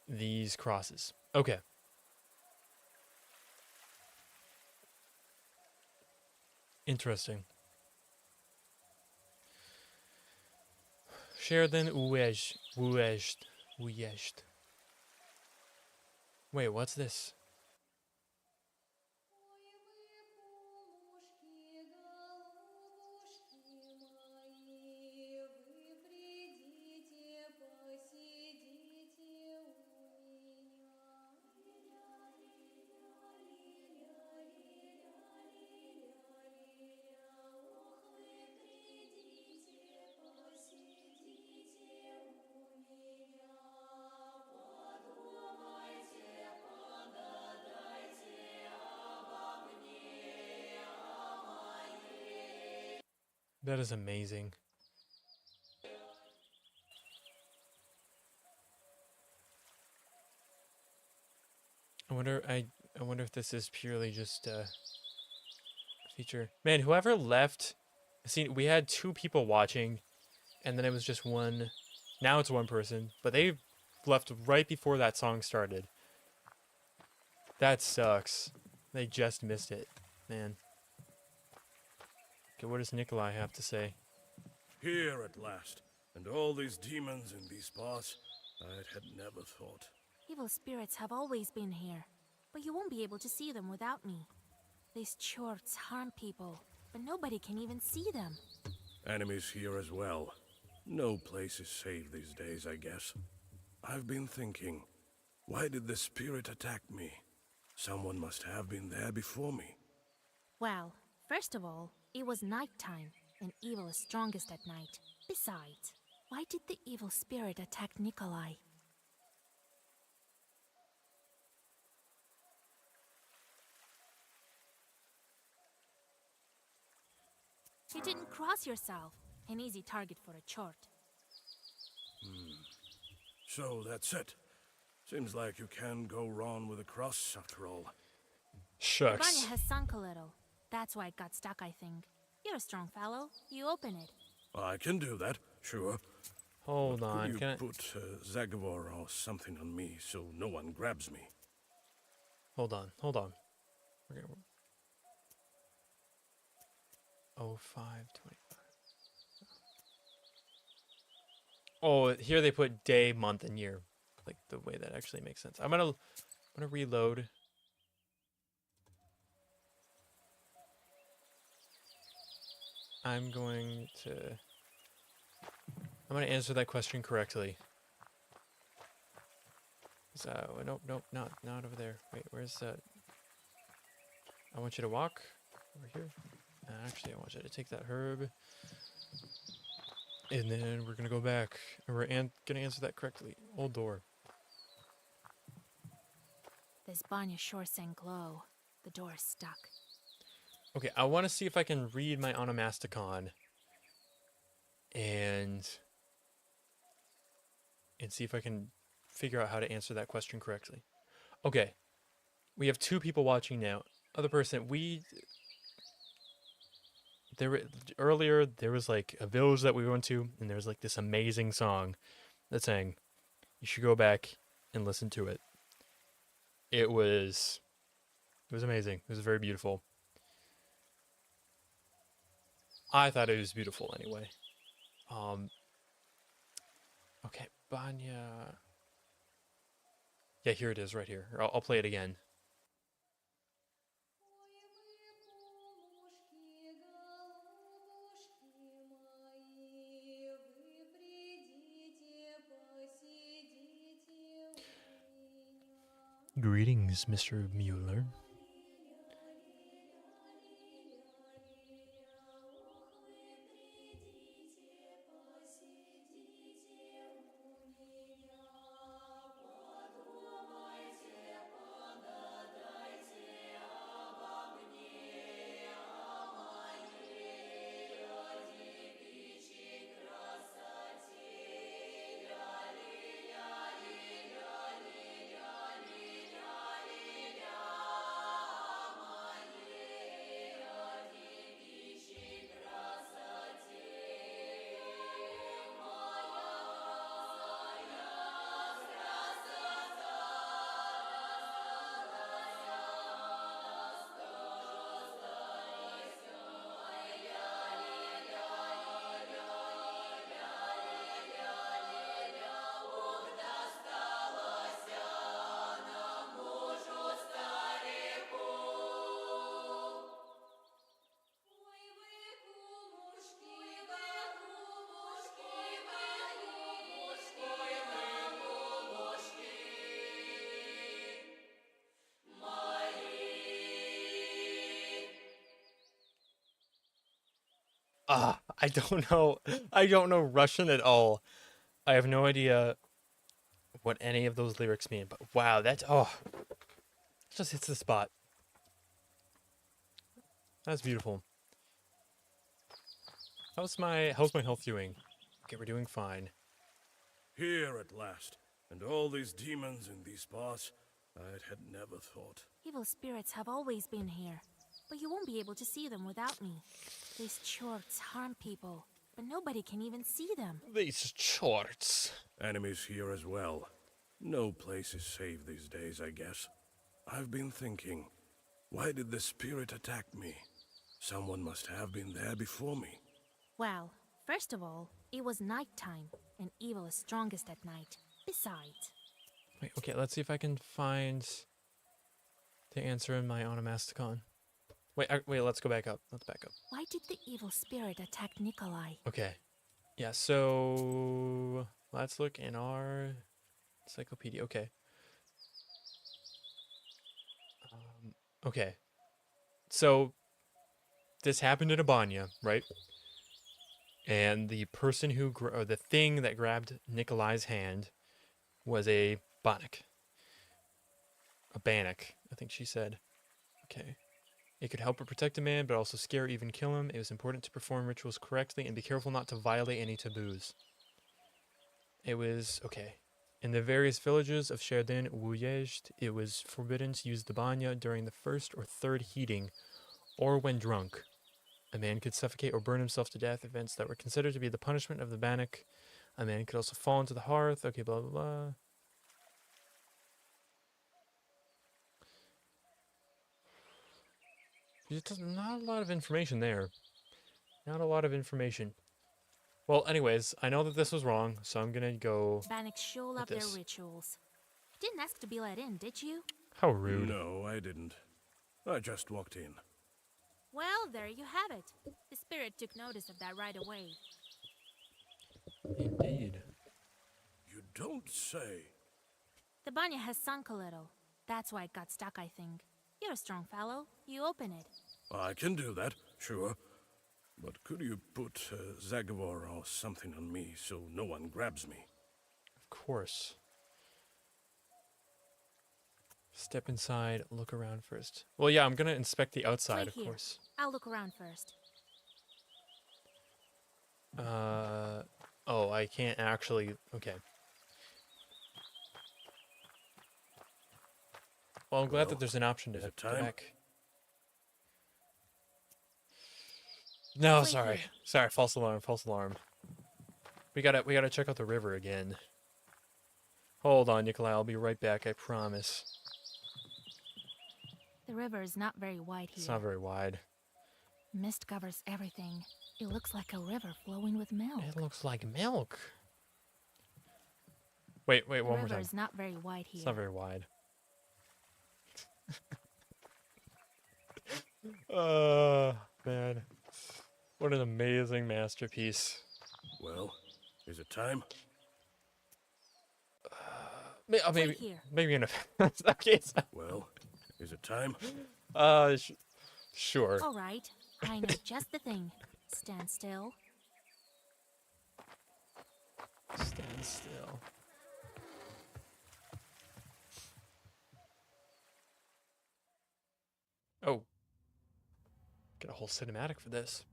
these crosses. Okay. Interesting. Sheridan Uezd. Wait, what's this? That is amazing. I wonder if this is purely just a feature. Man, whoever left, see, we had 2 people watching, and then it was just one. Now it's 1 person, but they left right before that song started. That sucks. They just missed it, man. Okay, what does Nikolai have to say? Here at last, and all these demons in these parts, I had never thought. Evil spirits have always been here, but you won't be able to see them without me. These chorts harm people, but nobody can even see them. Enemies here as well. No place is safe these days, I guess. I've been thinking, why did the spirit attack me? Someone must have been there before me. Well, first of all, it was nighttime, and evil is strongest at night. Besides, why did the evil spirit attack Nikolai? You didn't cross yourself. An easy target for a chort. So that's it. Seems like you can go wrong with a cross after all. Shucks. Vanya has sunk a little. That's why it got stuck, I think. You're a strong fellow. You open it. I can do that, sure. Hold Could on. you Can I... put Zagor or something on me so no one grabs me? Hold on. We're gonna... 0525. Oh, here they put day, month, and year. Like the way that actually makes sense. I'm gonna reload. I'm gonna answer that question correctly. So nope, not over there. Wait, where's that? I want you to walk over here. Actually, I want you to take that herb. And then we're gonna go back, and we're gonna answer that correctly. Old door. This Banya sure sang glow. The door is stuck. Okay, I want to see if I can read my onomasticon and see if I can figure out how to answer that question correctly. Okay, we have 2 people watching now. Other person, earlier there was like a village that we went to, and there was like this amazing song that sang. You should go back and listen to it. It was amazing. It was very beautiful. I thought it was beautiful anyway. Okay, Banya. Yeah, here it is, right here. I'll play it again. Greetings, Mr. Mueller. I don't know. I don't know Russian at all. I have no idea what any of those lyrics mean. But wow, that's just hits the spot. That's beautiful. How's my health doing? Okay, we're doing fine. Here at last, and all these demons in these parts, I had never thought. Evil spirits have always been here, but you won't be able to see them without me. These chorts harm people, but nobody can even see them. These shorts. Enemies here as well. No place is safe these days, I guess. I've been thinking, why did the spirit attack me? Someone must have been there before me. Well, first of all, it was nighttime, and evil is strongest at night. Besides, Wait, okay, let's see if I can find the answer in my onomasticon. Wait, let's go back up. Let's back up. why did the evil spirit attack Nikolai? Okay. Yeah, so let's look in our encyclopedia. Okay. Okay. So this happened in Abanya, right? And the person who, or the thing that grabbed Nikolai's hand was a Bannock. A Bannock, I think she said. Okay. It could help or protect a man, but also scare or even kill him. It was important to perform rituals correctly and be careful not to violate any taboos. It was, okay. In the various villages of Sherdin Wujezd, it was forbidden to use the banya during the first or third heating, or when drunk. A man could suffocate or burn himself to death, events that were considered to be the punishment of the Bannock. A man could also fall into the hearth, okay, blah, blah, blah. Not a lot of information there. Not a lot of information. Well, anyways, I know that this was wrong, so I'm gonna go... Bannock sure love their this. rituals. You didn't ask to be let in, did you? How rude. No, I didn't. I just walked in. Well, there you have it. The spirit took notice of that right away. Indeed. You don't say. The banya has sunk a little. That's why it got stuck, I think. You're a strong fellow. You open it. I can do that, sure. But could you put Zagavor or something on me so no one grabs me? Of course. Step inside, look around first. Well, yeah, I'm gonna inspect the outside, Wait of here. course. I'll look around first. Oh, I can't actually... Okay. Well, I'm glad Well, that there's an option to is it go time? back. No, Wait sorry. here. Sorry, false alarm, false alarm. We gotta check out the river again. Hold on, Nikolai, I'll be right back, I promise. The river is not very wide here. It's not very wide. Mist covers everything. It looks like a river flowing with milk. It looks like milk. Wait, The one more river time. is not very wide It's here. not very wide. Oh, man. What an amazing masterpiece. Well, is it time? Maybe, here. maybe in a okay. Well, is it time? Sure. All right, I know just the thing. Stand still. Stand still. Oh. Get a whole cinematic for this.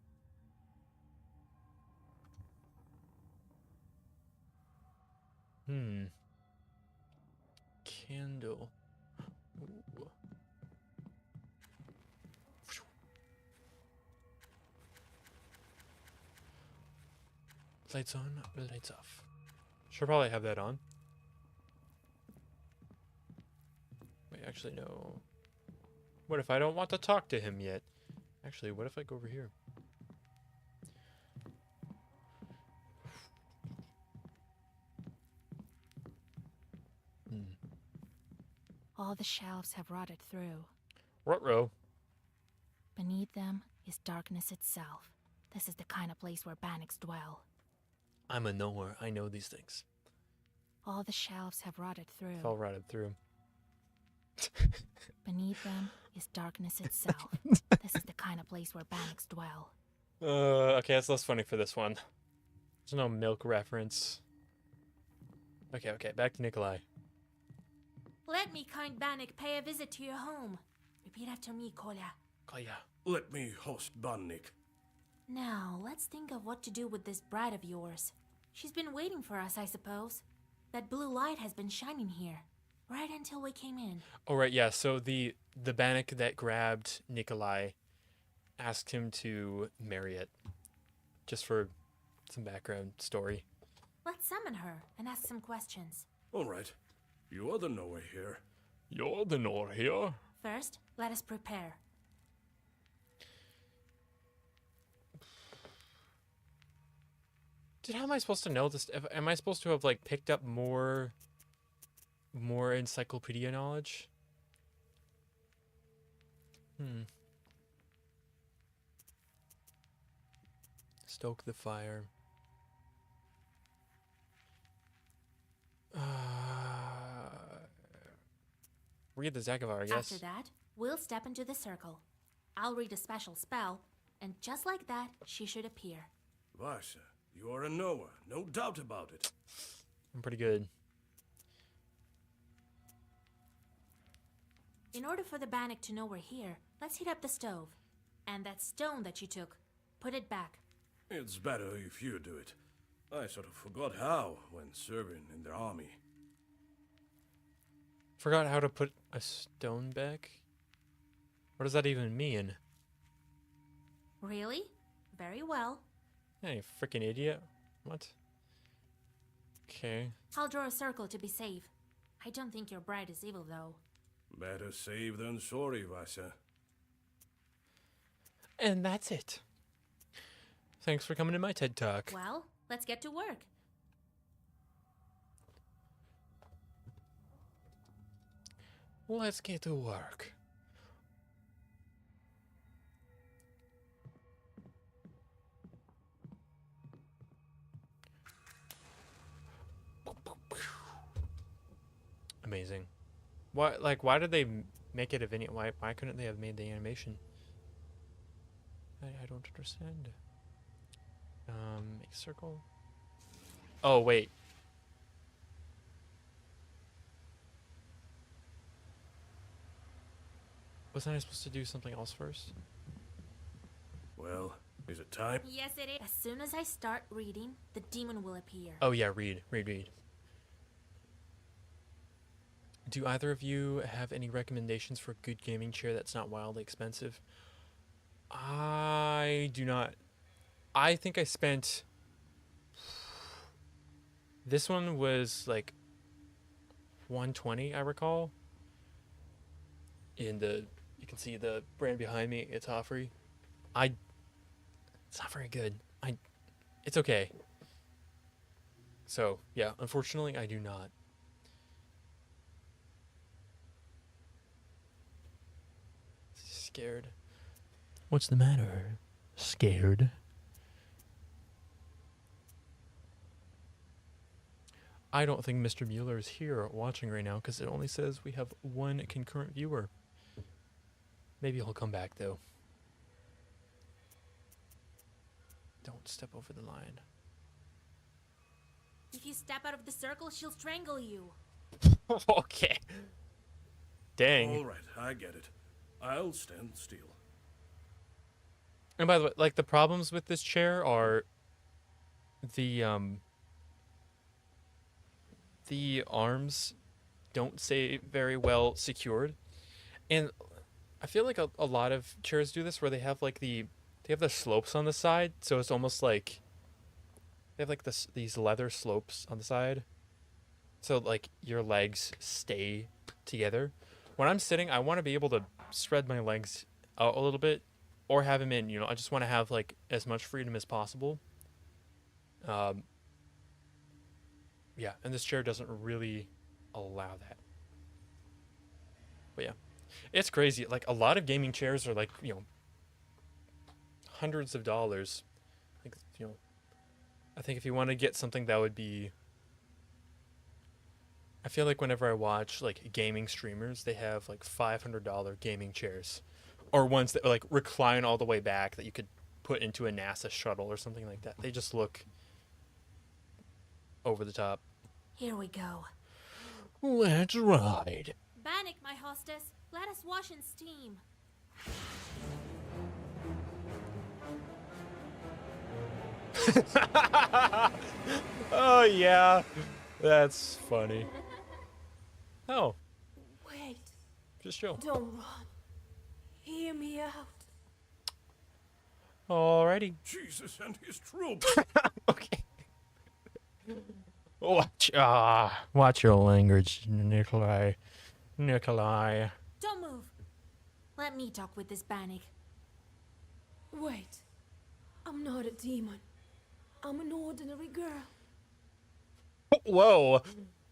Candle. Ooh. Lights on, lights off. Should probably have that on. Wait, actually, no. What if I don't want to talk to him yet? Actually, what if I go over here? All the shelves have rotted through. Ruh-roh. Beneath them is darkness itself. This is the kind of place where Bannocs dwell. I'm a knower. I know these things. All the shelves have rotted through. Fell rotted through. Beneath them is darkness itself. This is the kind of place where Bannocs dwell. Okay, that's less funny for this one. There's no milk reference. Okay, back to Nikolai. Let me, kind Bannoc, pay a visit to your home. Repeat after me, Kolya. Kolya. Let me host Bannik. Now, let's think of what to do with this bride of yours. She's been waiting for us, I suppose. That blue light has been shining here, right until we came in. Oh, right, yeah. So the Bannock that grabbed Nikolai asked him to marry it. Just for some background story. Let's summon her and ask some questions. All right. You are the knower here. You're the knower here. First, let us prepare. How am I supposed to know this? Am I supposed to have, like, picked up more encyclopedia knowledge? Stoke the fire. Read the Zagavar, I guess. After that, we'll step into the circle. I'll read a special spell, and just like that, she should appear. Varsha, you are a knower, no doubt about it. I'm pretty good. In order for the Bannock to know we're here, let's heat up the stove. And that stone that you took, put it back. It's better if you do it. I sort of forgot how when serving in the army. Forgot how to put a stone back? What does that even mean? Really? Very well. Yeah, you freaking idiot. What? Okay. I'll draw a circle to be safe. I don't think your bride is evil, though. Better safe than sorry, Varsha. And that's it. Thanks for coming to my TED Talk. Well, let's get to work. Let's get to work. Amazing. Why did they make it a video? Why couldn't they have made the animation? I don't understand. Make a circle. Oh, wait. Wasn't I supposed to do something else first? Well, is it time? Yes, it is. As soon as I start reading, the demon will appear. Oh yeah, read. Do either of you have any recommendations for a good gaming chair that's not wildly expensive? I do not. I think I spent... This one was like $120, I recall. In the... You can see the brand behind me, it's Joffrey. It's not very good. It's okay. So, yeah, unfortunately, I do not scared. What's the matter? Scared? I don't think Mr. Mueller is here watching right now because it only says we have one concurrent viewer. Maybe he'll come back though. Don't step over the line. If you step out of the circle, she'll strangle you. Okay. Dang. All right, I get it. I'll stand still. And by the way, like the problems with this chair are the arms don't stay very well secured. And I feel like a lot of chairs do this where they have like the slopes on the side, so it's almost like they have like these leather slopes on the side. So like your legs stay together. When I'm sitting, I want to be able to spread my legs out a little bit or have them in, you know, I just want to have like as much freedom as possible. Yeah, and this chair doesn't really allow that. But yeah, it's crazy. Like a lot of gaming chairs are like, you know, hundreds of dollars. Like, you know, I think if you want to get something that would be, I feel like whenever I watch like gaming streamers, they have like $500 gaming chairs, or ones that like recline all the way back that you could put into a NASA shuttle or something like that. They just look over the top. Here we go. Let's ride. Bannock, my hostess, let us wash in steam. Oh yeah, that's funny. Oh, Wait, just chill. don't run. Hear me out. Alrighty. Jesus and his troops! Okay. Watch your language, Nikolai. Nikolai. Don't move. Let me talk with this Bannock. Wait, I'm not a demon. I'm an ordinary girl. Whoa,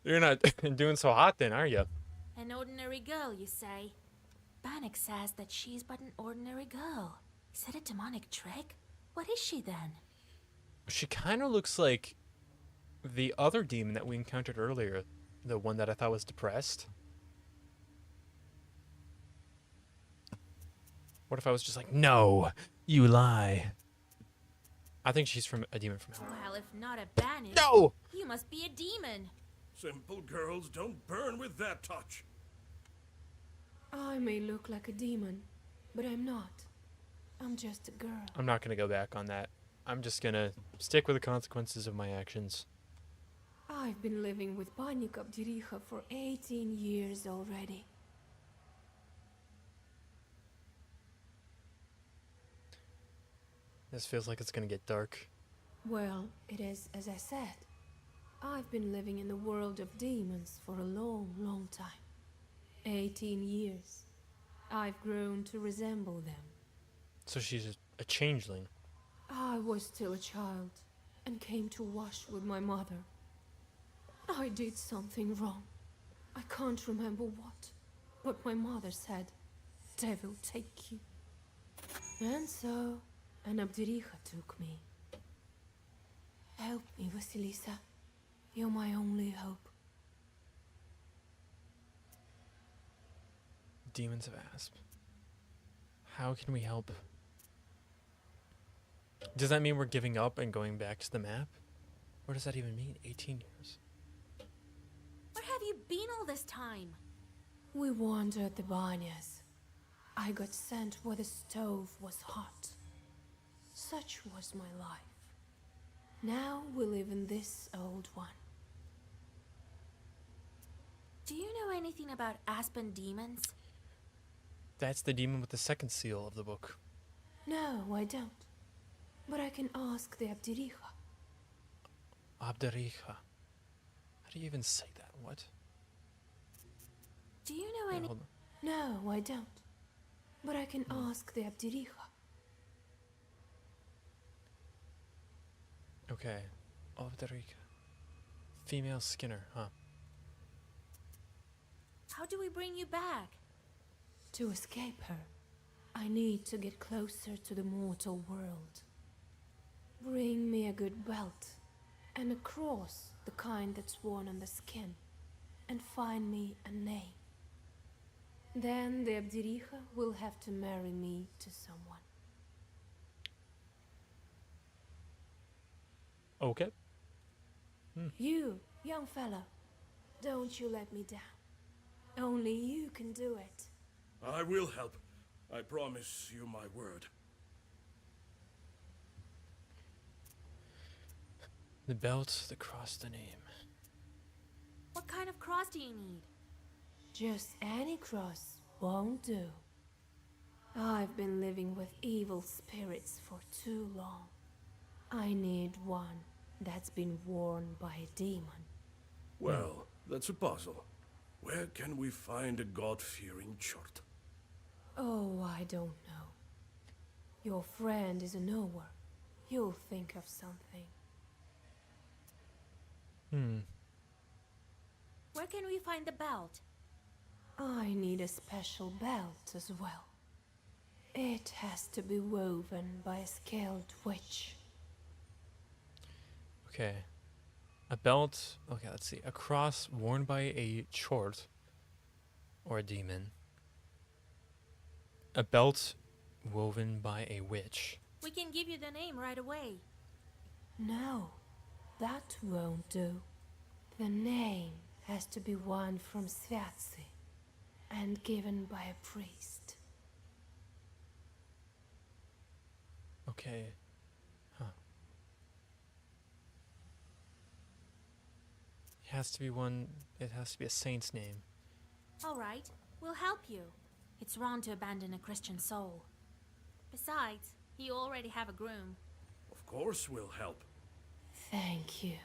you're not doing so hot then, are you? An ordinary girl, you say? Bannock says that she's but an ordinary girl. Is it a demonic trick? What is she then? She kind of looks like the other demon that we encountered earlier, the one that I thought was depressed. What if I was just like, no, you lie? I think she's from a demon from hell. Well, if not a Bannock, No! you must be a demon. Simple girls don't burn with that touch. I may look like a demon, but I'm not. I'm just a girl. I'm not going to go back on that. I'm just going to stick with the consequences of my actions. I've been living with Bannock Abdiricha for 18 years already. This feels like it's going to get dark. Well, it is as I said. I've been living in the world of demons for a long, long time. 18 years. I've grown to resemble them. So she's a changeling. I was still a child and came to wash with my mother. I did something wrong. I can't remember what, but my mother said, "Devil take you." And so, an Abdiricha took me. Help me, Vasilisa. You're my only hope. Demons of Asp. How can we help? Does that mean we're giving up and going back to the map? What does that even mean? 18 years. Where have you been all this time? We wandered the banyas. I got sent where the stove was hot. Such was my life. Now we live in this old one. Do you know anything about Aspen demons? That's the demon with the second seal of the book. No, I don't. But I can ask the Abdiricha. Abdiricha. How do you even say that? What? Do you know Yeah, any... hold on. No, I don't. But I can ask the Abdiricha. Okay. Abdiricha. Female Skinner, huh? How do we bring you back? To escape her, I need to get closer to the mortal world. Bring me a good belt and a cross, the kind that's worn on the skin, and find me a name. Then the Abdiricha will have to marry me to someone. Okay. You, young fella, don't you let me down. Only you can do it. I will help. I promise you my word. The belt, the cross, the name. What kind of cross do you need? Just any cross won't do. I've been living with evil spirits for too long. I need one that's been worn by a demon. Well, that's a puzzle. Where can we find a God-fearing chort? Oh, I don't know. Your friend is a knower. You'll think of something. Where can we find the belt? I need a special belt as well. It has to be woven by a skilled witch. Okay. A belt. Okay, let's see. A cross worn by a chort or a demon. A belt woven by a witch. We can give you the name right away. No, that won't do. The name has to be one from Sviatsi and given by a priest. Okay. Huh. It has to be one. It has to be a saint's name. All right, we'll help you. It's wrong to abandon a Christian soul. Besides, you already have a groom. Of course we'll help. Thank you.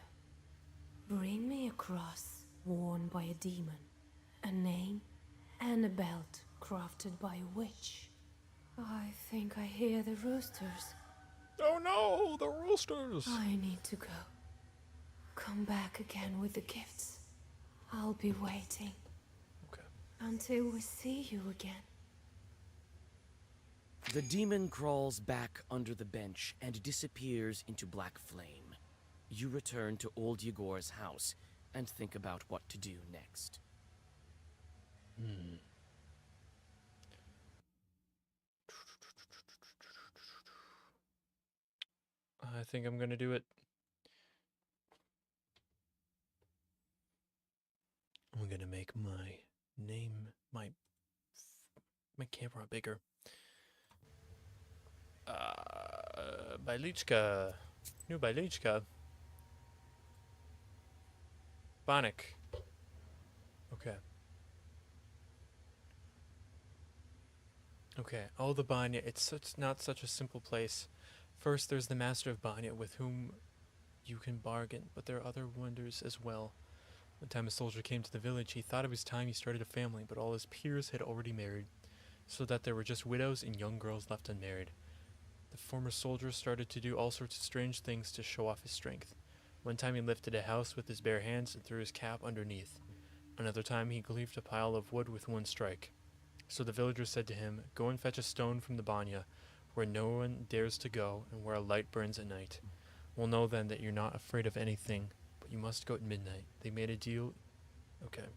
Bring me a cross worn by a demon, a name, and a belt crafted by a witch. I think I hear the roosters. Oh no, the roosters! I need to go. Come back again with the gifts. I'll be waiting. Okay. Until we see you again. The demon crawls back under the bench and disappears into black flame. You return to old Yegor's house and think about what to do next. I think I'm gonna do it. I'm gonna make my name, my camera bigger. Bailichka. New Bailichka. Banik. Okay. Okay. Oh, the Banya. It's not such a simple place. First, there's the Master of Banya, with whom you can bargain, but there are other wonders as well. One time a soldier came to the village, he thought it was time he started a family, but all his peers had already married, so that there were just widows and young girls left unmarried. The former soldier started to do all sorts of strange things to show off his strength. One time he lifted a house with his bare hands and threw his cap underneath. Another time he cleaved a pile of wood with one strike. So the villagers said to him, "Go and fetch a stone from the Banya, where no one dares to go and where a light burns at night. We'll know then that you're not afraid of anything, but you must go at midnight." They made a deal. Okay.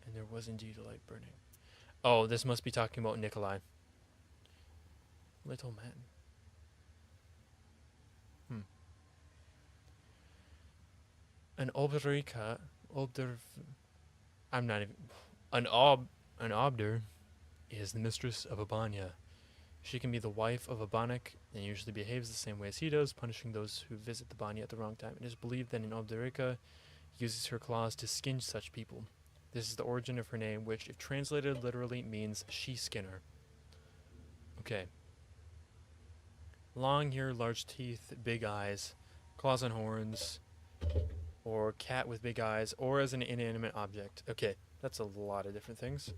And there was indeed a light burning. Oh, this must be talking about Nikolai. Little man. An obderica, I'm not even, an obder is the mistress of a banya. She can be the wife of a banik and usually behaves the same way as he does, punishing those who visit the banya at the wrong time. It is believed that an obderica uses her claws to skin such people. This is the origin of her name, which, if translated literally, means she-skinner. Okay. Long hair, large teeth, big eyes, claws and horns, or cat with big eyes, or as an inanimate object. Okay, that's a lot of different things.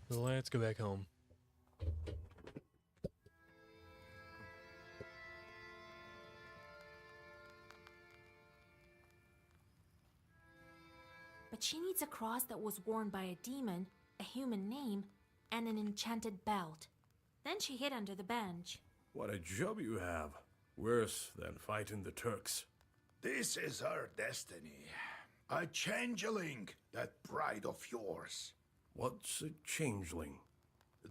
Let's go back home. But she needs a cross that was worn by a demon, a human name, and an enchanted belt. Then she hid under the bench. What a job you have. Worse than fighting the Turks. This is our destiny. A changeling, that bride of yours. What's a changeling?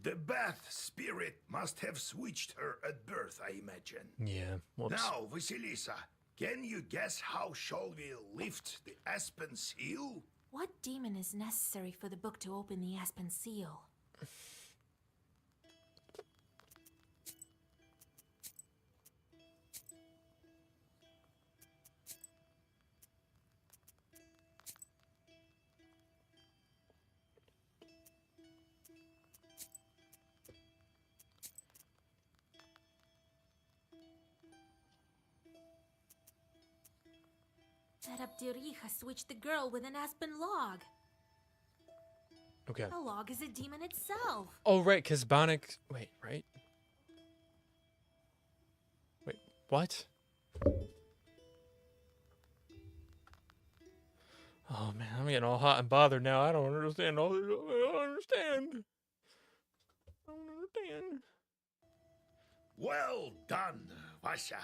The Bath spirit must have switched her at birth, I imagine. Yeah. Whoops. Now, Vasilisa, can you guess how shall we lift the Aspen seal? What demon is necessary for the book to open the Aspen Seal? That Abdirija switched the girl with an aspen log. Okay. A log is a demon itself. Oh, right, because Bannock... Wait, right? Wait, what? Oh, man, I'm getting all hot and bothered now. I don't understand all this. I don't understand. I don't understand. Well done, Vasha.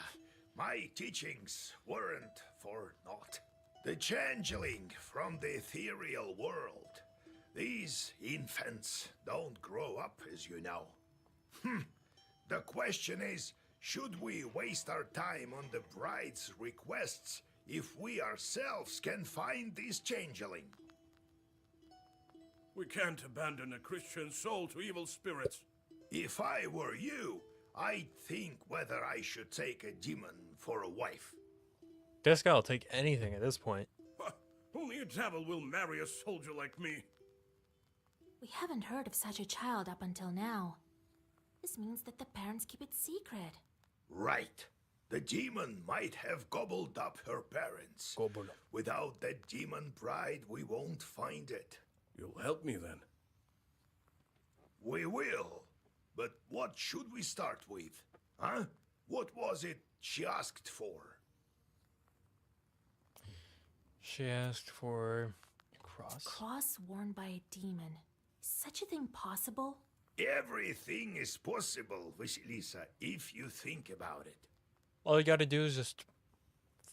My teachings weren't for naught. The changeling from the ethereal world. These infants don't grow up, as you know. The question is, should we waste our time on the bride's requests if we ourselves can find this changeling? We can't abandon a Christian soul to evil spirits. If I were you, I'd think whether I should take a demon for a wife. This guy will take anything at this point. Only a devil will marry a soldier like me. We haven't heard of such a child up until now. This means that the parents keep it secret. Right. The demon might have gobbled up her parents. Gobbled. Without that demon bride, we won't find it. You'll help me then. We will. But what should we start with? Huh? What was it she asked for? She asked for a cross. Cross worn by a demon. Is such a thing possible? Everything is possible, Vasilisa, if you think about it. All you gotta do is just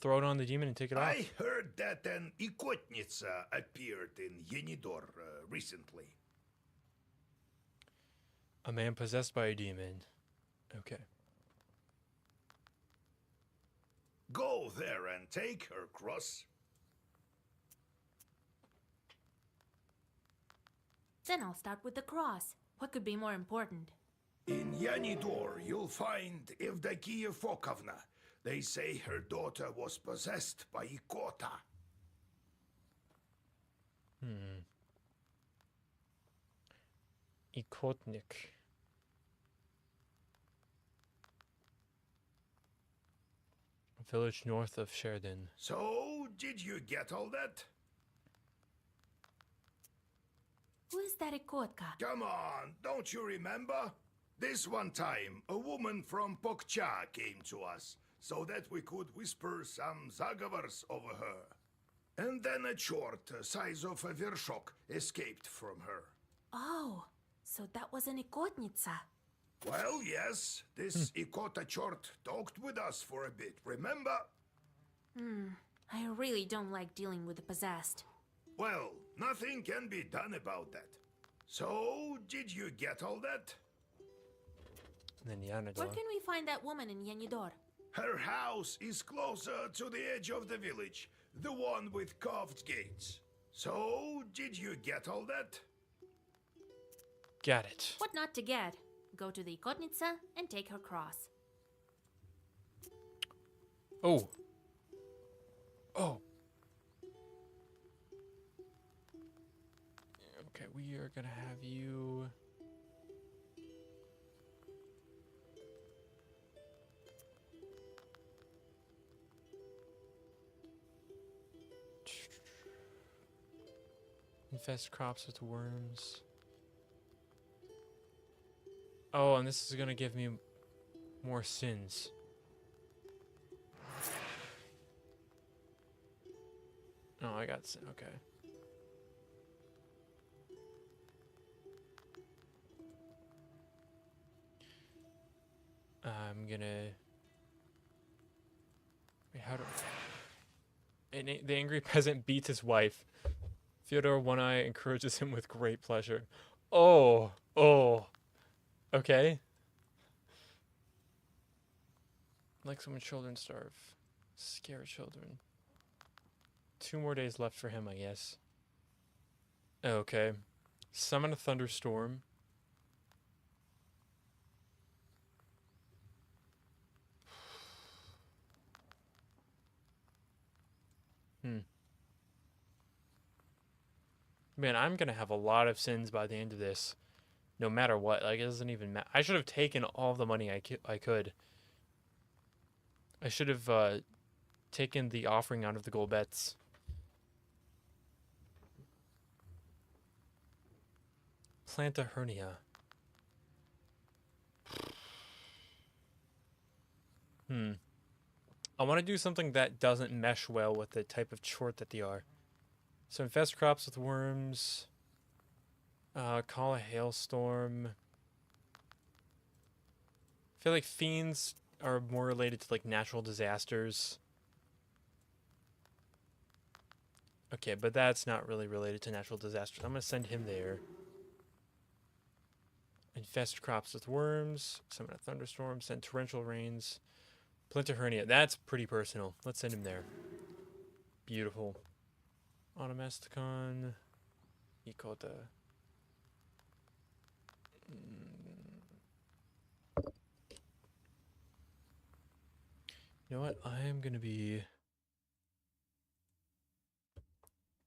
throw it on the demon and take it off. I heard that an Ikotnitsa appeared in Yenidor recently. A man possessed by a demon. Okay. Go there and take her cross. Then I'll start with the cross. What could be more important? In Yanidor, you'll find Evdokia Fokovna. They say her daughter was possessed by Ikota. Ikotnik. A village north of Sheridan. So, did you get all that? Who is that Ikotka? Come on, don't you remember? This one time, a woman from Pokcha came to us, so that we could whisper some zagavars over her. And then a chort, size of a vershok, escaped from her. Oh, so that was an Ikotnitsa. Well, yes, this Ikota chort talked with us for a bit, remember? I really don't like dealing with the possessed. Well, nothing can be done about that. So, did you get all that? And then Yanador. Where can we find that woman in Yenidor? Her house is closer to the edge of the village, the one with carved gates. So, did you get all that? Got it. What not to get? Go to the Ikotnitsa and take her cross. Oh. Oh. Okay, we are gonna have you. Infest crops with worms. Oh, and this is gonna give me more sins. Oh, I got sin. Okay. I'm gonna... Wait, how do... The angry peasant beats his wife. Fyodor One-Eye encourages him with great pleasure. Oh, oh. Okay. Like some when children starve. Scare children. 2 more days left for him, I guess. Okay. Summon a thunderstorm. Man, I'm gonna have a lot of sins by the end of this. No matter what. Like, it doesn't even matter. I should have taken all the money I could. I should have taken the offering out of the gold bets. Plant a hernia. I want to do something that doesn't mesh well with the type of chort that they are. So infest crops with worms. Call a hailstorm. I feel like fiends are more related to like natural disasters. Okay, but that's not really related to natural disasters. I'm gonna send him there. Infest crops with worms. Summon a thunderstorm. Send torrential rains. Plant a hernia. That's pretty personal. Let's send him there. Beautiful. Onomasticon. Ikota. You know what? I am gonna be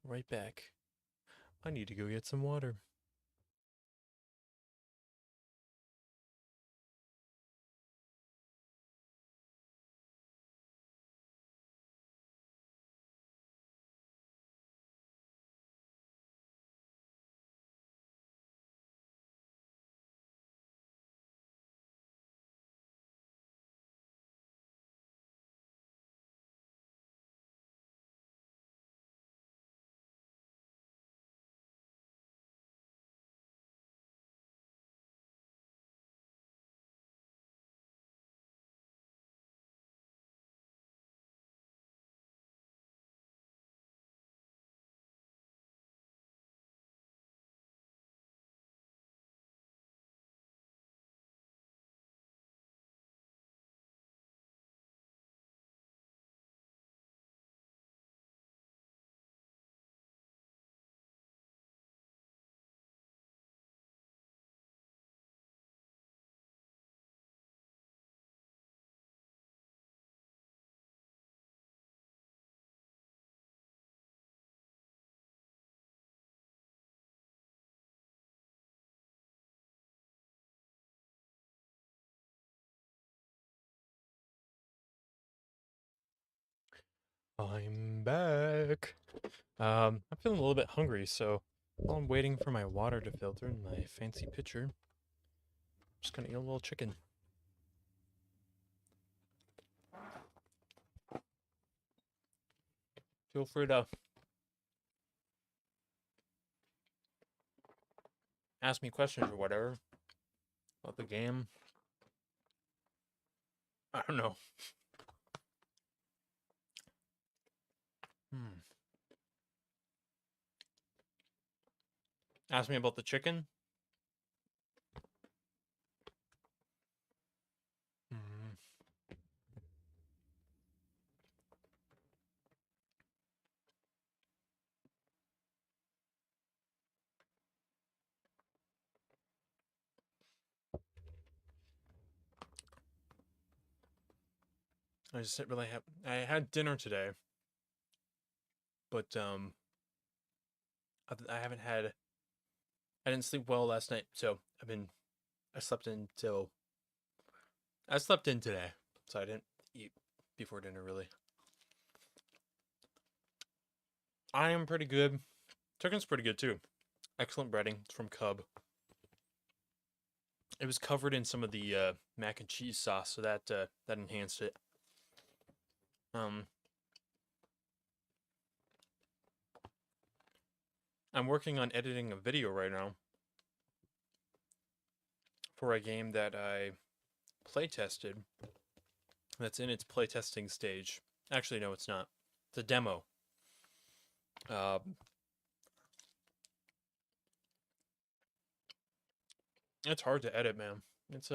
right back. I need to go get some water. I'm back. I'm feeling a little bit hungry, so while I'm waiting for my water to filter in my fancy pitcher, I'm just gonna eat a little chicken. Feel free to ask me questions or whatever about the game. I don't know. Ask me about the chicken. I just didn't really have. I had dinner today, but I haven't had. I didn't sleep well last night, so I slept in today, so I didn't eat before dinner really. I am pretty good. Chicken's pretty good too. Excellent breading. It's from Cub. It was covered in some of the mac and cheese sauce, so that enhanced it. I'm working on editing a video right now for a game that I playtested. That's in its playtesting stage. Actually, no, it's not. It's a demo. It's hard to edit, man. It's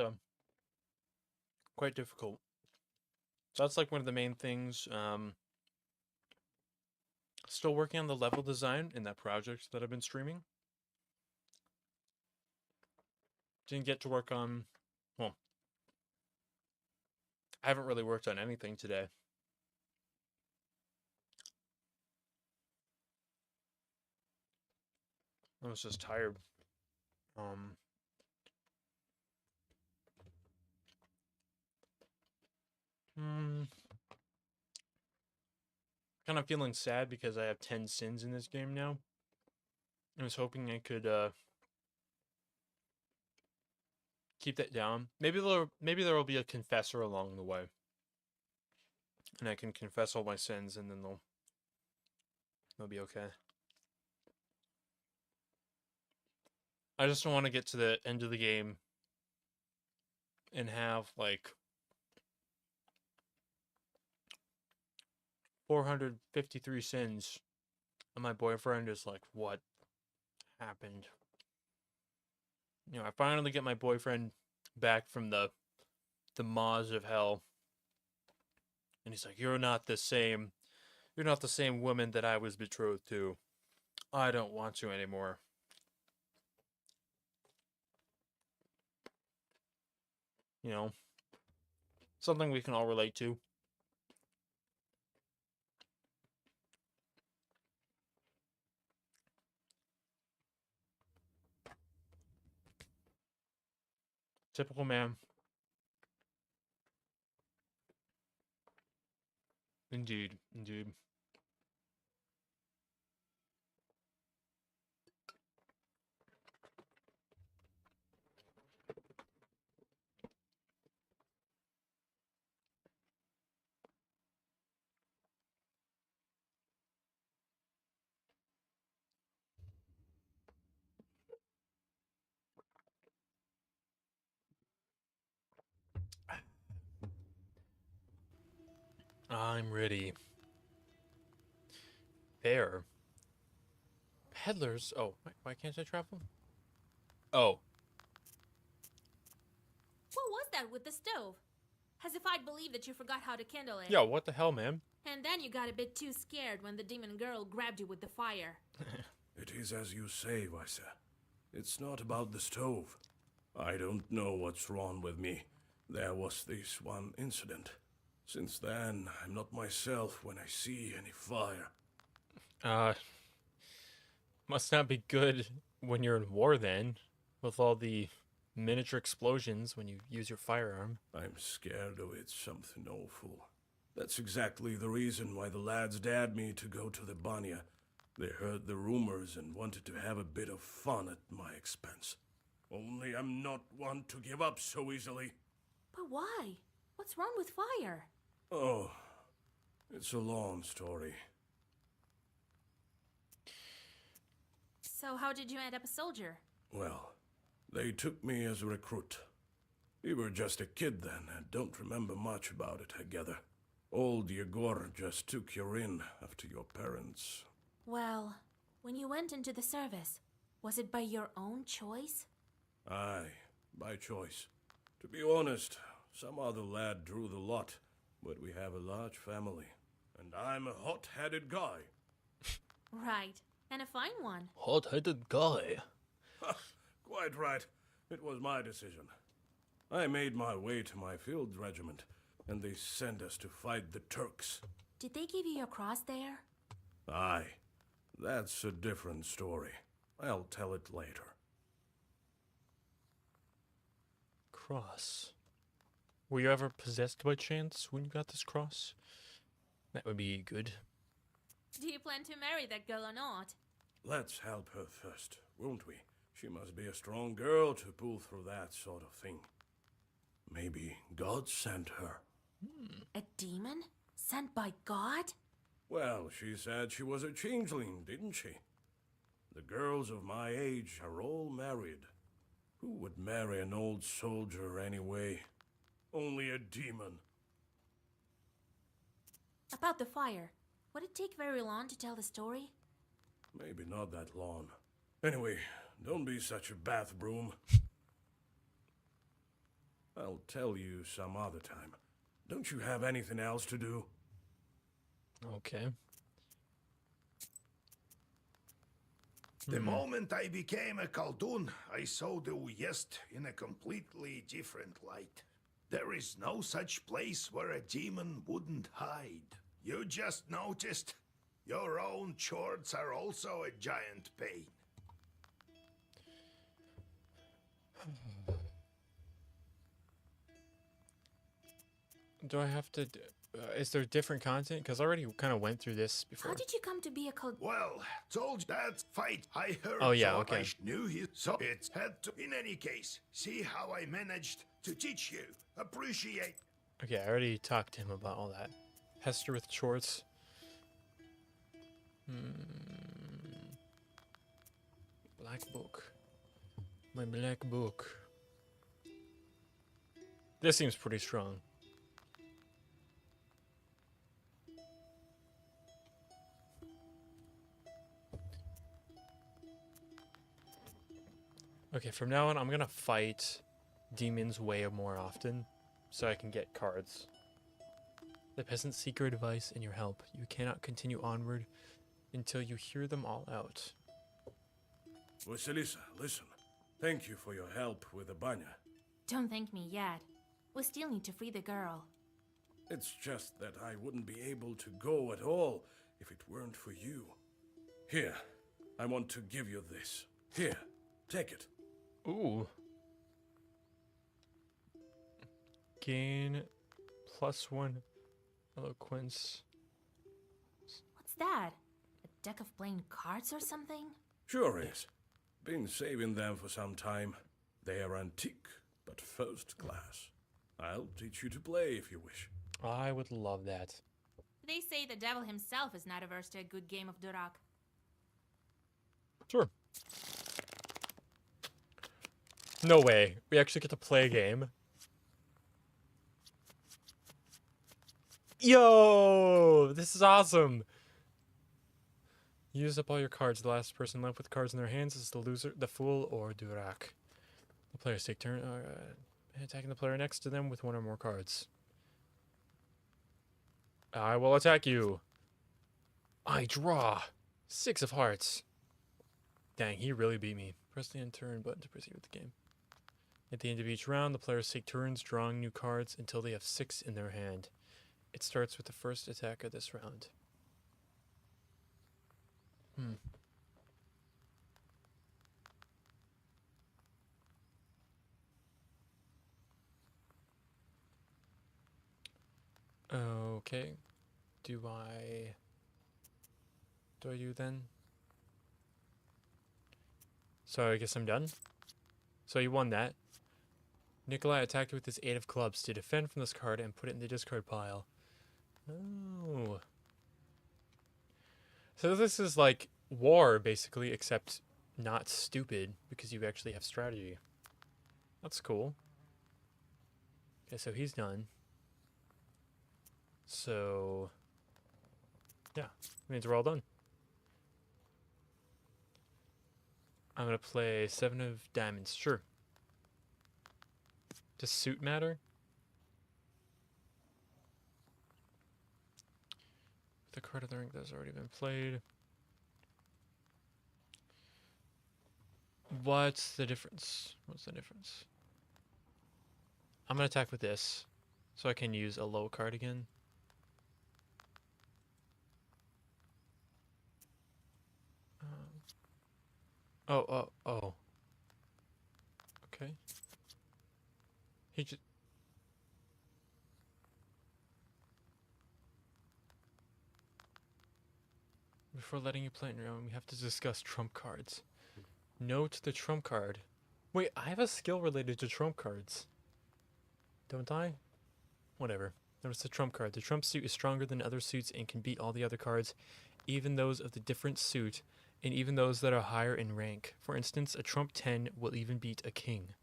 quite difficult. So that's like one of the main things. Still working on the level design in that project that I've been streaming. Didn't get to work on, well, I haven't really worked on anything today. I was just tired. Kind of feeling sad because I have 10 sins in this game now. I was hoping I could keep that down. Maybe there will be a confessor along the way, and I can confess all my sins, and then they'll be okay. I just don't want to get to the end of the game and have like 453 sins, and my boyfriend is like, "What happened?" You know, I finally get my boyfriend back from the maws of hell, and he's like, You're not the same woman that I was betrothed to. I don't want you anymore." You know, something we can all relate to. Typical man. Indeed, indeed. I'm ready. There. Peddlers. Oh, why can't I travel? Oh. What was that with the stove? As if I'd believe that you forgot how to kindle it. Yo, what the hell, man? And then you got a bit too scared when the demon girl grabbed you with the fire. It is as you say, Vaisa. It's not about the stove. I don't know what's wrong with me. There was this one incident. Since then, I'm not myself when I see any fire. Must not be good when you're in war then, with all the miniature explosions when you use your firearm. I'm scared of it something awful. That's exactly the reason why the lads dared me to go to the Banya. They heard the rumors and wanted to have a bit of fun at my expense. Only I'm not one to give up so easily. But why? What's wrong with fire? Oh, it's a long story. So how did you end up a soldier? Well, they took me as a recruit. You were just a kid then and don't remember much about it, I gather. Old Yegor just took you in after your parents. Well, when you went into the service, was it by your own choice? Aye, by choice. To be honest, some other lad drew the lot, but we have a large family, and I'm a hot-headed guy. Right, and a fine one. Hot-headed guy. Quite right. It was my decision. I made my way to my field regiment, and they sent us to fight the Turks. Did they give you your cross there? Aye, that's a different story. I'll tell it later. Cross. Were you ever possessed by chance when you got this cross? That would be good. Do you plan to marry that girl or not? Let's help her first, won't we? She must be a strong girl to pull through that sort of thing. Maybe God sent her. A demon? Sent by God? Well, she said she was a changeling, didn't she? The girls of my age are all married. Who would marry an old soldier anyway? only a demon. About the fire. Would it take very long to tell the story? Maybe not that long. Anyway, don't be such a bath broom. I'll tell you some other time. Don't you have anything else to do? Okay. The moment I became a Khaldun, I saw the Uyezd in a completely different light. There is no such place where a demon wouldn't hide. You just noticed? Your own chords are also a giant pain. Do I have to... is there different content? Because I already kind of went through this before. How did you come to be a cult? Well, told you that fight I heard. Oh, yeah, so okay. I knew he, so it had to. In any case, see how I managed to teach you. Appreciate. Okay, I already talked to him about all that. Hester with shorts. Black book. My black book. This seems pretty strong. Okay, from now on, I'm gonna fight demons way more often, so I can get cards. The peasants seek your advice and your help. You cannot continue onward until you hear them all out. Vasilisa, listen. Thank you for your help with the banya. Don't thank me yet. We still need to free the girl. It's just that I wouldn't be able to go at all if it weren't for you. Here, I want to give you this. Here, take it. Ooh. Gain +1 eloquence. What's that? A deck of playing cards or something? Sure is. Been saving them for some time. They are antique, but first class. I'll teach you to play if you wish. I would love that. They say the devil himself is not averse to a good game of Durak. Sure. No way. We actually get to play a game. Yo! This is awesome! Use up all your cards. The last person left with cards in their hands is the loser, the fool, or Durak. The players take turn attacking the player next to them with one or more cards. I will attack you. I draw 6 of hearts. Dang, he really beat me. Press the end turn button to proceed with the game. At the end of each round, the players take turns drawing new cards until they have 6 in their hand. It starts with the first attack of this round. Okay. Do I do then? So I guess I'm done. So you won that. Nikolai attacked with his 8 of clubs to defend from this card and put it in the discard pile. Oh. So this is like war, basically, except not stupid, because you actually have strategy. That's cool. Okay, so he's done. So, yeah, means we're all done. I'm going to play 7 of diamonds, sure. Does suit matter? The card of the ring that's already been played. What's the difference? What's the difference? I'm going to attack with this, so I can use a low card again. Oh. Okay. He just... Before letting you play in your own, we have to discuss trump cards. Note the trump card. Wait, I have a skill related to trump cards. Don't I? Whatever. Notice the trump card. The trump suit is stronger than other suits and can beat all the other cards, even those of the different suit, and even those that are higher in rank. For instance, a trump 10 will even beat a king.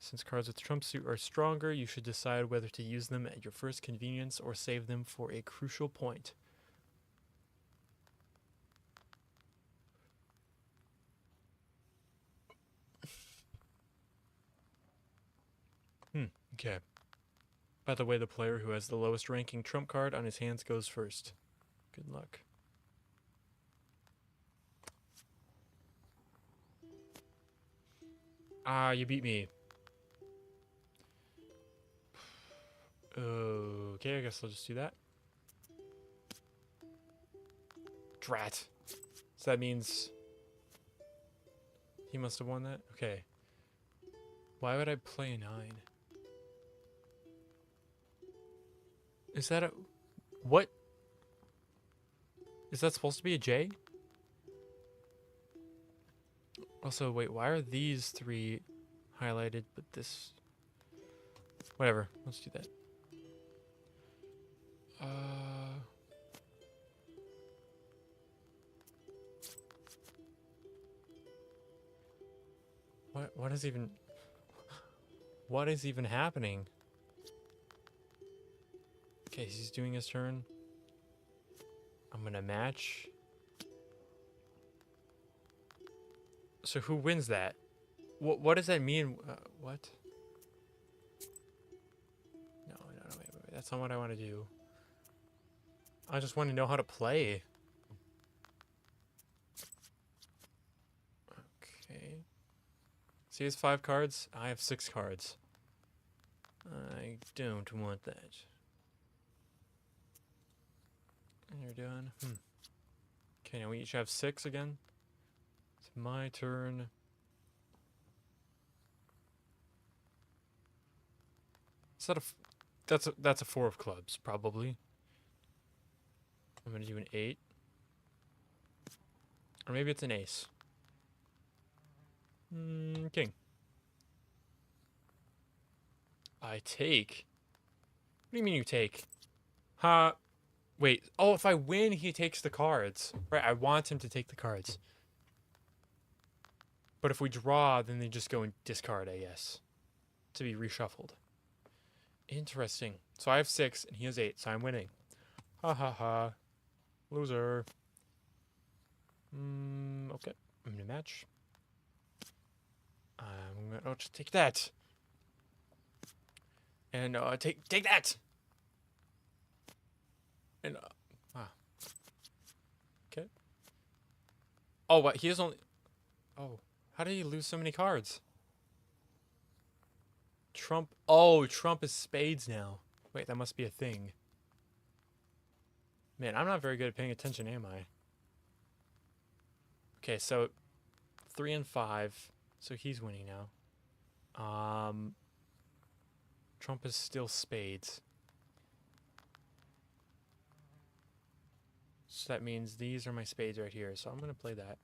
Since cards with trump suit are stronger, you should decide whether to use them at your first convenience or save them for a crucial point. Okay. By the way, the player who has the lowest ranking trump card on his hands goes first. Good luck. Ah, you beat me. Okay, I guess I'll just do that. Drat. So that means he must have won that? Okay. Why would I play a 9? Is that a... What? Is that supposed to be a J? Also, wait, why are these 3 highlighted, but this... Whatever, let's do that. What is even... What is even happening? Okay, he's doing his turn. I'm gonna match. So who wins that? What does that mean? What? No, wait. That's not what I want to do. I just want to know how to play. Okay. So he has 5 cards. I have 6 cards. I don't want that. And you're done. Okay, now we each have 6 again. It's my turn. Is that that's a 4 of clubs, probably. I'm gonna do an 8. Or maybe it's an ace. King. I take. What do you mean you take? Wait. Oh, if I win, he takes the cards. Right, I want him to take the cards. But if we draw, then they just go and discard, I guess. To be reshuffled. Interesting. So I have 6, and he has 8, so I'm winning. Ha ha ha. Loser. Okay. I'm gonna match. I'm gonna just take that. And take that. And okay. Oh, what? He has only. Oh, how did he lose so many cards? Trump. Oh, Trump is spades now. Wait, that must be a thing. Man, I'm not very good at paying attention, am I? Okay, so 3 and 5. So he's winning now. Trump is still spades. So that means these are my spades right here. So I'm going to play that.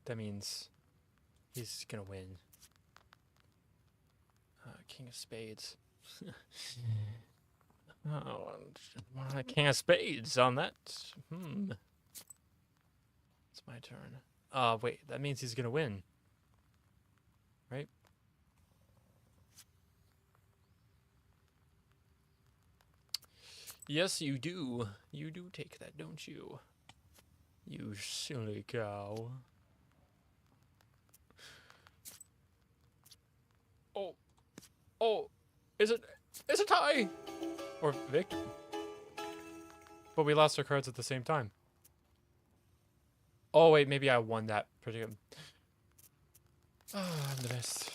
That means he's going to win. King of spades. Oh, king of spades on that. It's my turn. Wait, that means he's going to win. Right? Yes, you do. You do take that, don't you? You silly cow. Oh, is it a tie? Or victory? But we lost our cards at the same time. Oh wait, maybe I won that particular. I'm the best.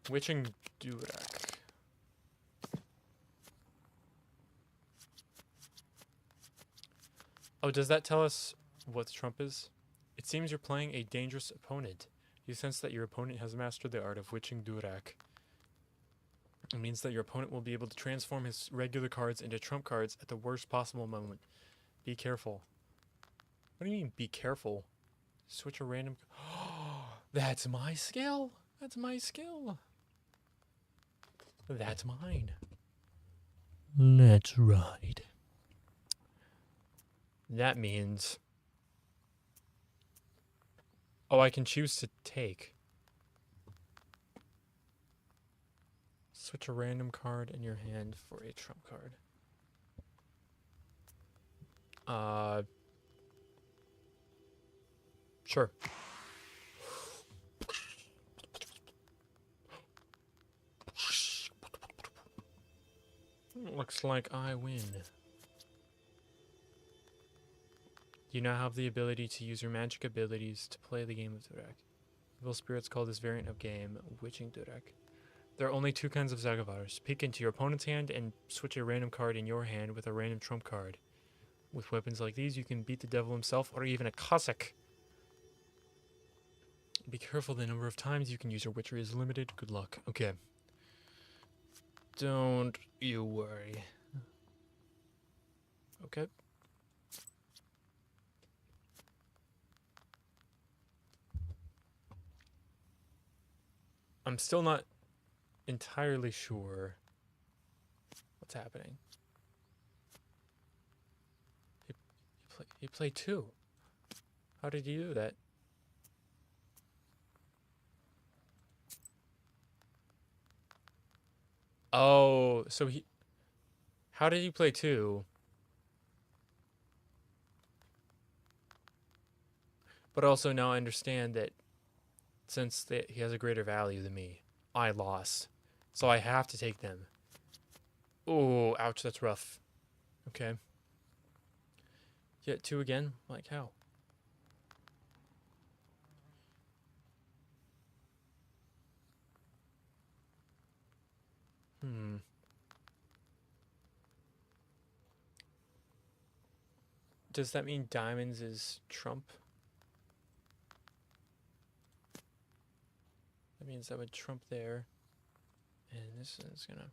Witching Durak. Oh, does that tell us what Trump is? It seems you're playing a dangerous opponent. You sense that your opponent has mastered the art of Witching Durak. It means that your opponent will be able to transform his regular cards into trump cards at the worst possible moment. Be careful. What do you mean, be careful? Switch a random... That's my skill! That's my skill! That's mine. Let's ride. That means Oh, I can choose to take. Switch a random card in your hand for a trump card. Sure. Looks like I win. You now have the ability to use your magic abilities to play the game of Durek. Evil spirits call this variant of game Witching Durek. There are only two kinds of Zagavars. Peek into your opponent's hand and switch a random card in your hand with a random trump card. With weapons like these, you can beat the devil himself or even a Cossack. Be careful, the number of times you can use your witchery is limited. Good luck. Okay. Don't you worry. Okay. I'm still not entirely sure what's happening. He played two. How did he do that? Oh, so he... How did he play two? But also now I understand that since he has a greater value than me, I lost. So I have to take them. Oh, ouch, that's rough. Okay. Get two again? Like how? Does that mean diamonds is trump? That means that would trump there. And this is gonna...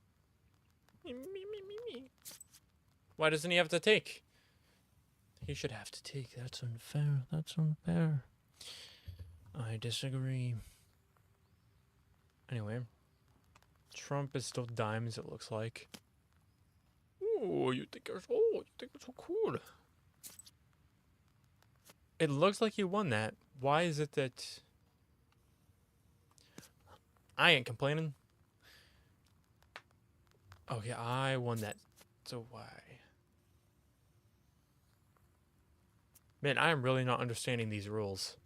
Why doesn't he have to take? He should have to take. That's unfair. That's unfair. I disagree. Anyway. Trump is still diamonds, it looks like. Oh, you think you're so cool. It looks like you won that. Why is it that... I ain't complaining. Okay, I won that. So why? Man, I am really not understanding these rules.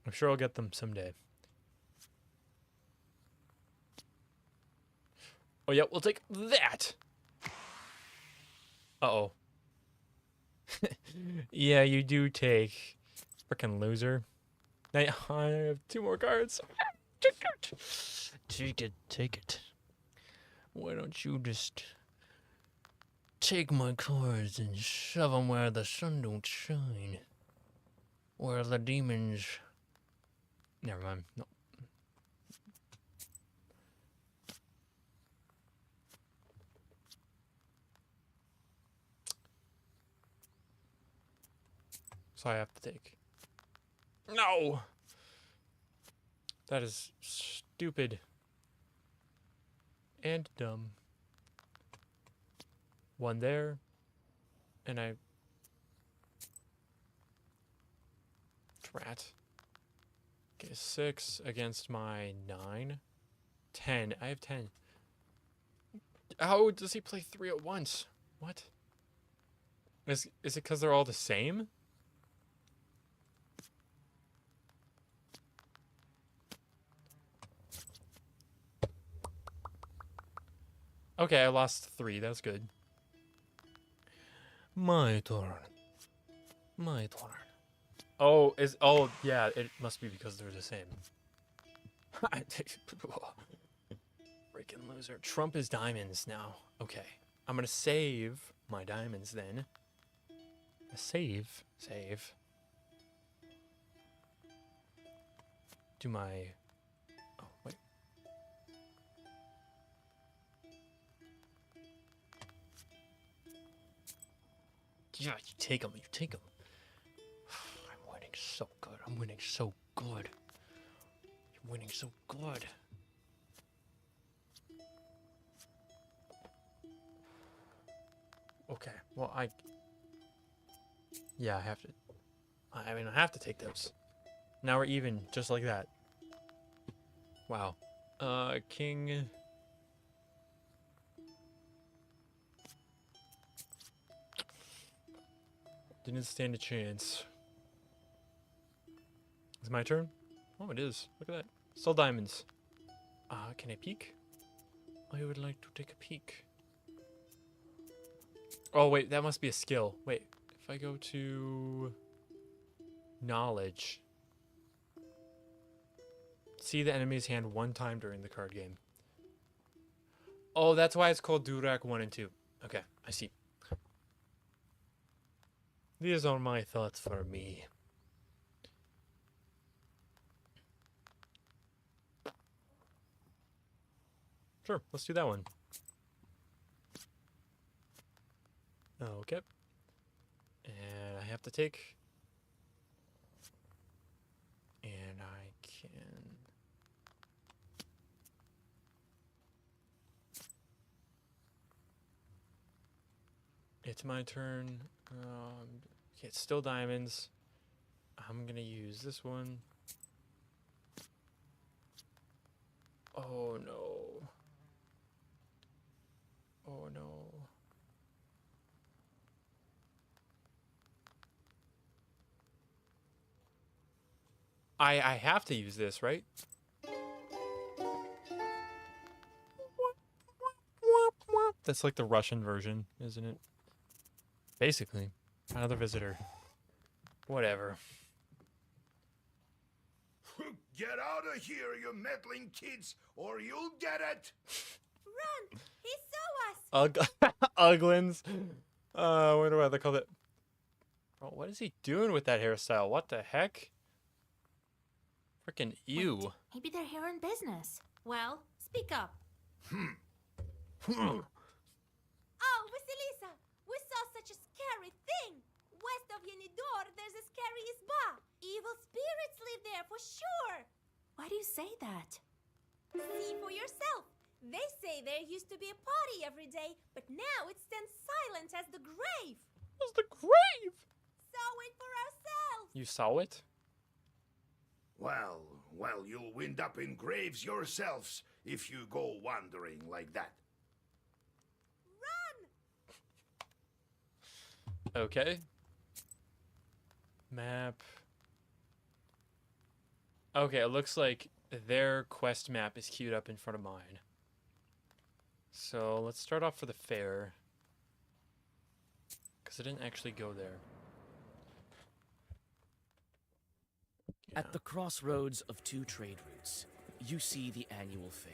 I'm sure I'll get them someday. Oh yeah, we'll take that! Uh-oh. Yeah, you do take. Frickin' loser. Now I have two more cards. Take it, take it. Why don't you just take my cards and shove them where the sun don't shine? Where the demons... Never mind, no. So I have to take. No! That is stupid. And dumb. One there. And I... Drat. Okay, 6 against my 9. 10. I have 10. How does he play 3 at once? What? Is it because they're all the same? Okay, I lost 3. That's good. My turn. My turn. Oh, yeah, it must be because they're the same. Freaking loser. Trump is diamonds now. Okay. I'm gonna save my diamonds then. Save. Do my... Oh, wait. Yeah, you take them. I'm winning so good. I'm winning so good. You're winning so good. Okay, well, yeah, I have to... I mean, I have to take those. Now we're even, just like that. Wow. King. Didn't stand a chance. Is it my turn? Oh, it is. Look at that. Still diamonds. Can I peek? I would like to take a peek. Oh, wait, that must be a skill. Wait, if I go to knowledge. See the enemy's hand one time during the card game. Oh, that's why it's called Durak 1 and 2. Okay, I see. These are my thoughts for me. Sure, let's do that one. Okay. And I have to take. And I can. It's my turn. Okay, it's still diamonds. I'm gonna use this one. Oh no. Oh no. I have to use this, right? That's like the Russian version, isn't it? Basically. Another visitor. Whatever. Get out of here, you meddling kids, or you'll get it! Run! He saw us! Uglins. What do I call it? Oh, what is he doing with that hairstyle? What the heck? Freaking ew. Wait, maybe they're here on business. Well, speak up. Oh, Vasilisa! We saw such a scary thing! West of Yenidor, there's a scary isba! Evil spirits live there for sure! Why do you say that? See for yourself! They say there used to be a party every day, but now it stands silent as the grave! It's the grave! Saw it for ourselves! You saw it? Well, you'll wind up in graves yourselves if you go wandering like that. Run! Okay. Map. Okay, it looks like their quest map is queued up in front of mine. So let's start off for the fair. Because I didn't actually go there. At the crossroads of two trade routes, you see the annual fair.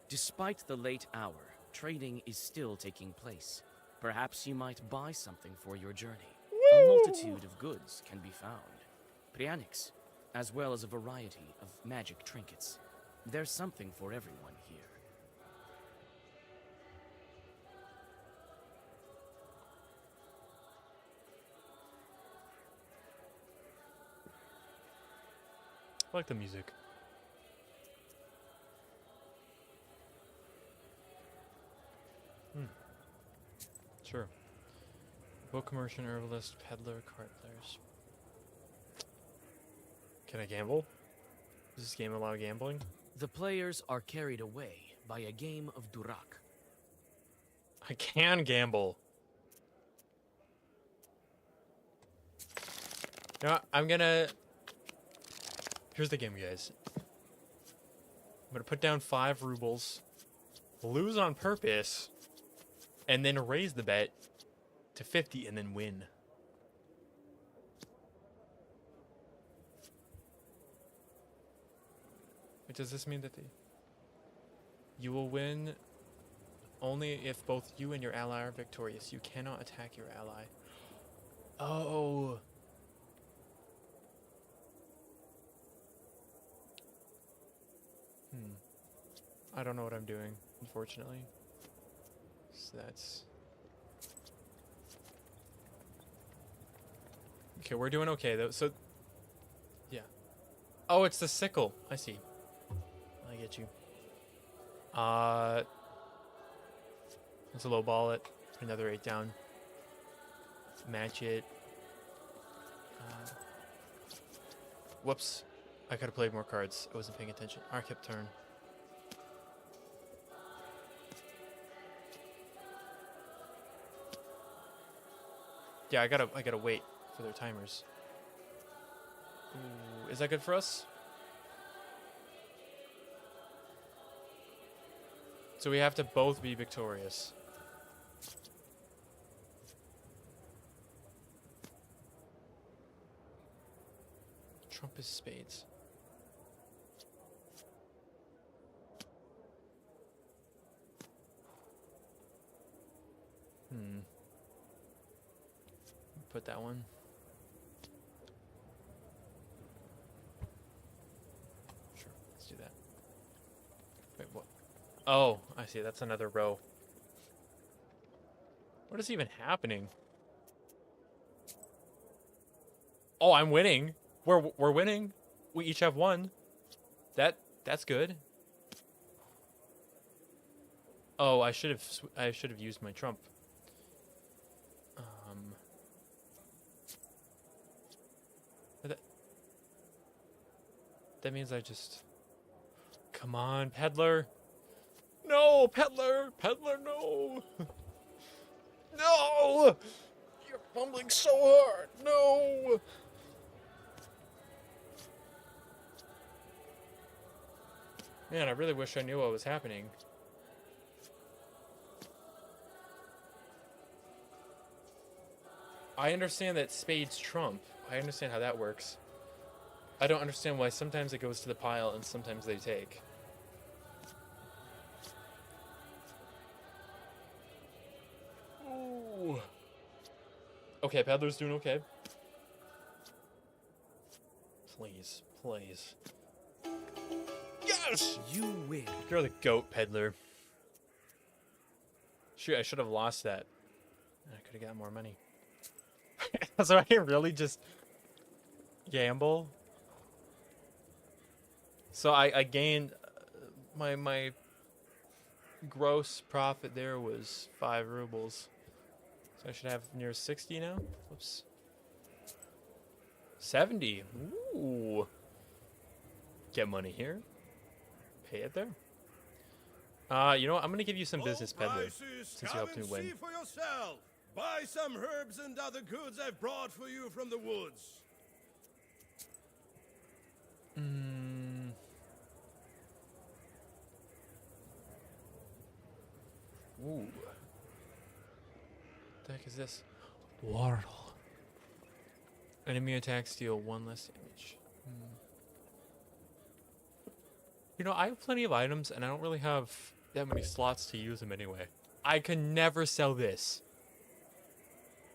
Despite the late hour, trading is still taking place. Perhaps you might buy something for your journey. A multitude of goods can be found. Prianics, as well as a variety of magic trinkets. There's something for everyone here. I like the music. Sure. Book merchant, herbalist, peddler, cart players. Can I gamble? Does this game allow gambling? The players are carried away by a game of Durak. I can gamble. You know what? I'm gonna... Here's the game, guys. I'm gonna put down 5 rubles, lose on purpose, and then raise the bet to 50 and then win. Wait, does this mean that you will win only if both you and your ally are victorious? You cannot attack your ally. Oh. I don't know what I'm doing, unfortunately. So that's... Okay, we're doing okay, though. So, yeah. Oh, it's the sickle. I see. I get you. Let's low ball it. Another 8 down. Match it. Whoops. I could have played more cards. I wasn't paying attention. Archip turn. Yeah, I gotta wait for their timers. Ooh, is that good for us? So we have to both be victorious. Trump is spades. Put that one. Sure, let's do that. Wait, what? Oh, I see. That's another row. What is even happening? Oh, I'm winning. We're winning. We each have one. That's good. Oh, I should have used my trump. That means I just... Come on, peddler. No, peddler. Peddler, no. No. You're fumbling so hard. No. Man, I really wish I knew what was happening. I understand that spades trump. I understand how that works. I don't understand why sometimes it goes to the pile and sometimes they take. Ooh. Okay, peddler's doing okay. Please, please. Yes! You win. You're the goat, peddler. Shoot, I should have lost that. I could have got more money. So I can really just gamble. So I gained my gross profit there was 5 rubles. So I should have near 60 now. Whoops. 70. Ooh. Get money here. Pay it there. You know what? I'm gonna give you some business, peddler, since you helped me win. See for yourself. Buy some herbs and other goods I've brought for you from the woods. Ooh. What the heck is this? Wardle. Enemy attacks deal 1 less damage. You know, I have plenty of items, and I don't really have that many slots to use them anyway. I can never sell this.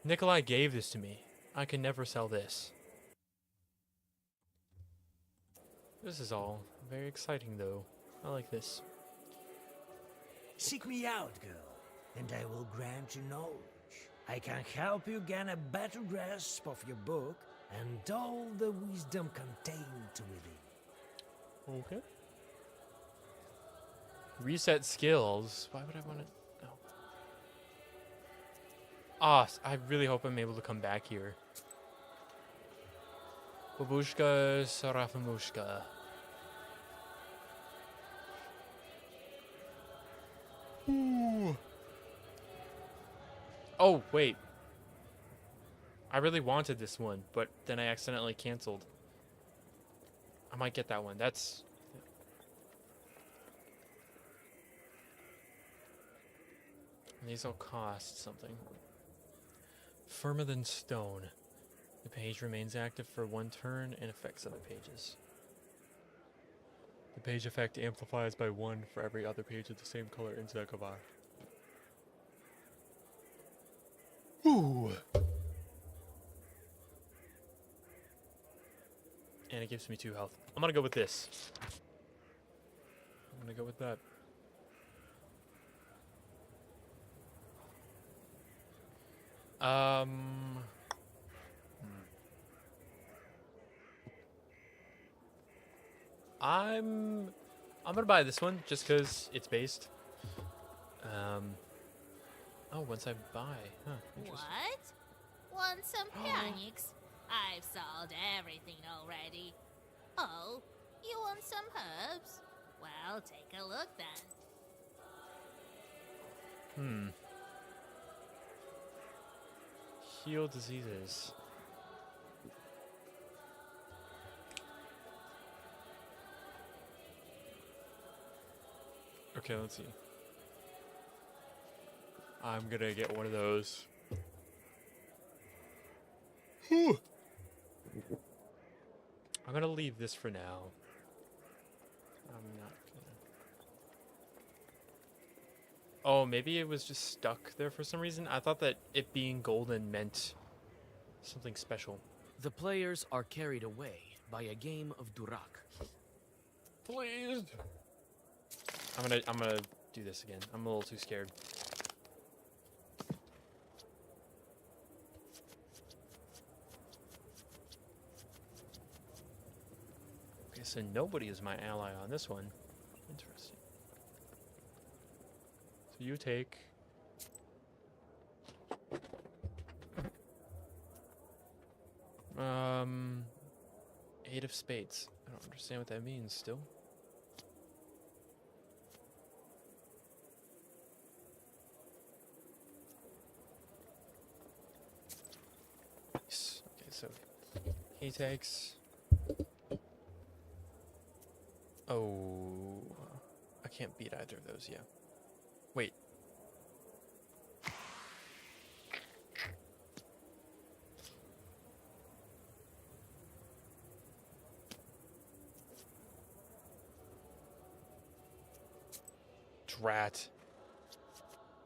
Nikolai gave this to me. I can never sell this. This is all very exciting, though. I like this. Seek me out, girl, and I will grant you knowledge. I can help you gain a better grasp of your book and all the wisdom contained within. Okay. Reset skills. Why would I want to... No. Ah, I really hope I'm able to come back here. Babushka Sarafamushka. Ooh. Oh, wait. I really wanted this one, but then I accidentally canceled. I might get that one. That's... These all cost something. Firmer than stone. The page remains active for 1 turn and affects other pages. The page effect amplifies by 1 for every other page of the same color in Zekavar. Ooh. And it gives me 2 health. I'm gonna go with this. I'm gonna go with that. I'm gonna buy this one just because it's based. Oh, once I buy, huh? Interesting. What? Want some pranics? I've sold everything already. Oh, you want some herbs? Well, take a look then. Heal diseases. Okay, let's see. I'm gonna get one of those. Whew. I'm gonna leave this for now. I'm not gonna. Oh, maybe it was just stuck there for some reason. I thought that it being golden meant something special. The players are carried away by a game of Durak. Please. I'm gonna do this again. I'm a little too scared. Okay, so nobody is my ally on this one. Interesting. So you take. Eight of spades. I don't understand what that means still. Nice. Okay, so he takes. Oh, I can't beat either of those, yeah. Wait. Drat.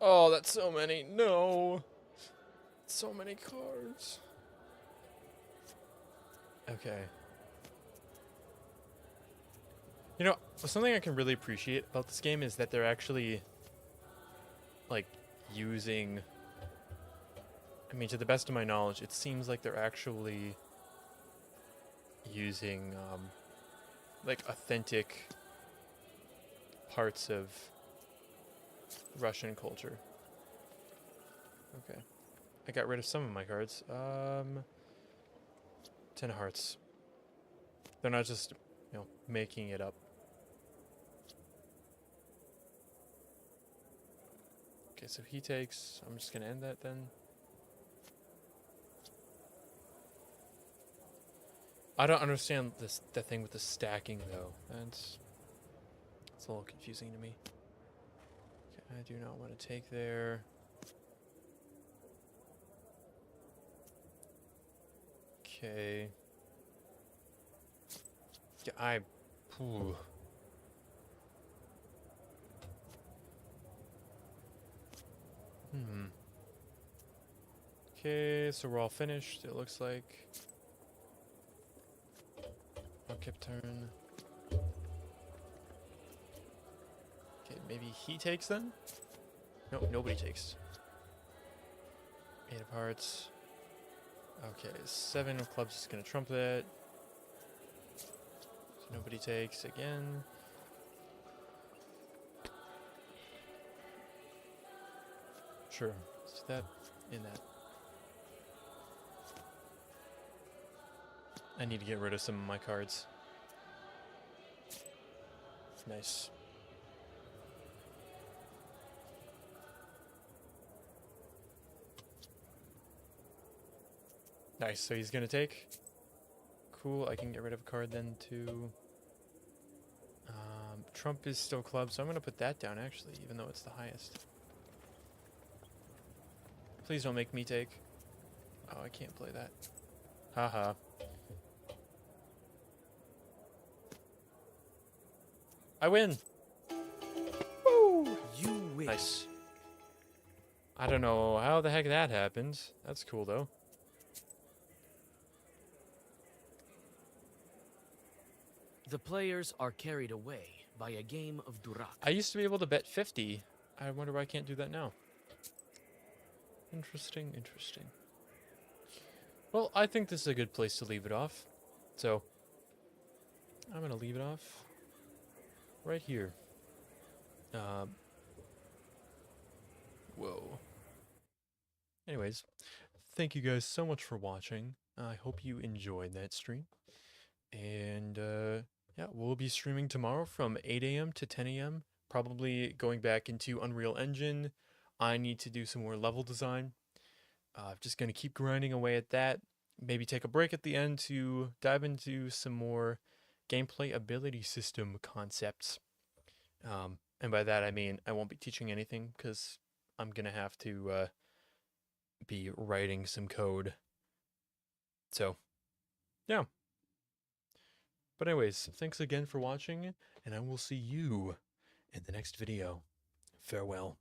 Oh, that's so many. No. So many cards. Okay. You know, something I can really appreciate about this game is that they're actually, like, using... I mean, to the best of my knowledge, it seems like they're actually using, like, authentic parts of Russian culture. Okay. I got rid of some of my cards. 10 of hearts. They're not just, you know, making it up. Okay, so he takes... I'm just gonna end that then. I don't understand the thing with the stacking, though. It's a little confusing to me. Okay, I do not want to take there. Okay. Yeah, Ooh. Okay, so we're all finished, it looks like. Okay, turn. Okay, maybe he takes then? No, nobody takes. 8 of hearts. Okay, 7 of clubs is gonna trump that. So nobody takes again. Sure, let's do that in that. I need to get rid of some of my cards. Nice. Nice, so he's gonna take. Cool, I can get rid of a card then too. Trump is still club, so I'm gonna put that down actually, even though it's the highest. Please don't make me take. Oh, I can't play that. Haha. I win! Woo! You win. Nice. I don't know how the heck that happened. That's cool though. The players are carried away by a game of Durak. I used to be able to bet 50. I wonder why I can't do that now. Interesting, interesting. Well, I think this is a good place to leave it off. So, I'm going to leave it off right here. Whoa. Anyways, thank you guys so much for watching. I hope you enjoyed that stream. And yeah, we'll be streaming tomorrow from 8 a.m. to 10 a.m. Probably going back into Unreal Engine. I need to do some more level design. Just going to keep grinding away at that. Maybe take a break at the end to dive into some more gameplay ability system concepts. And by that I mean I won't be teaching anything because I'm going to have to be writing some code. So, yeah. But anyways, thanks again for watching, and I will see you in the next video. Farewell.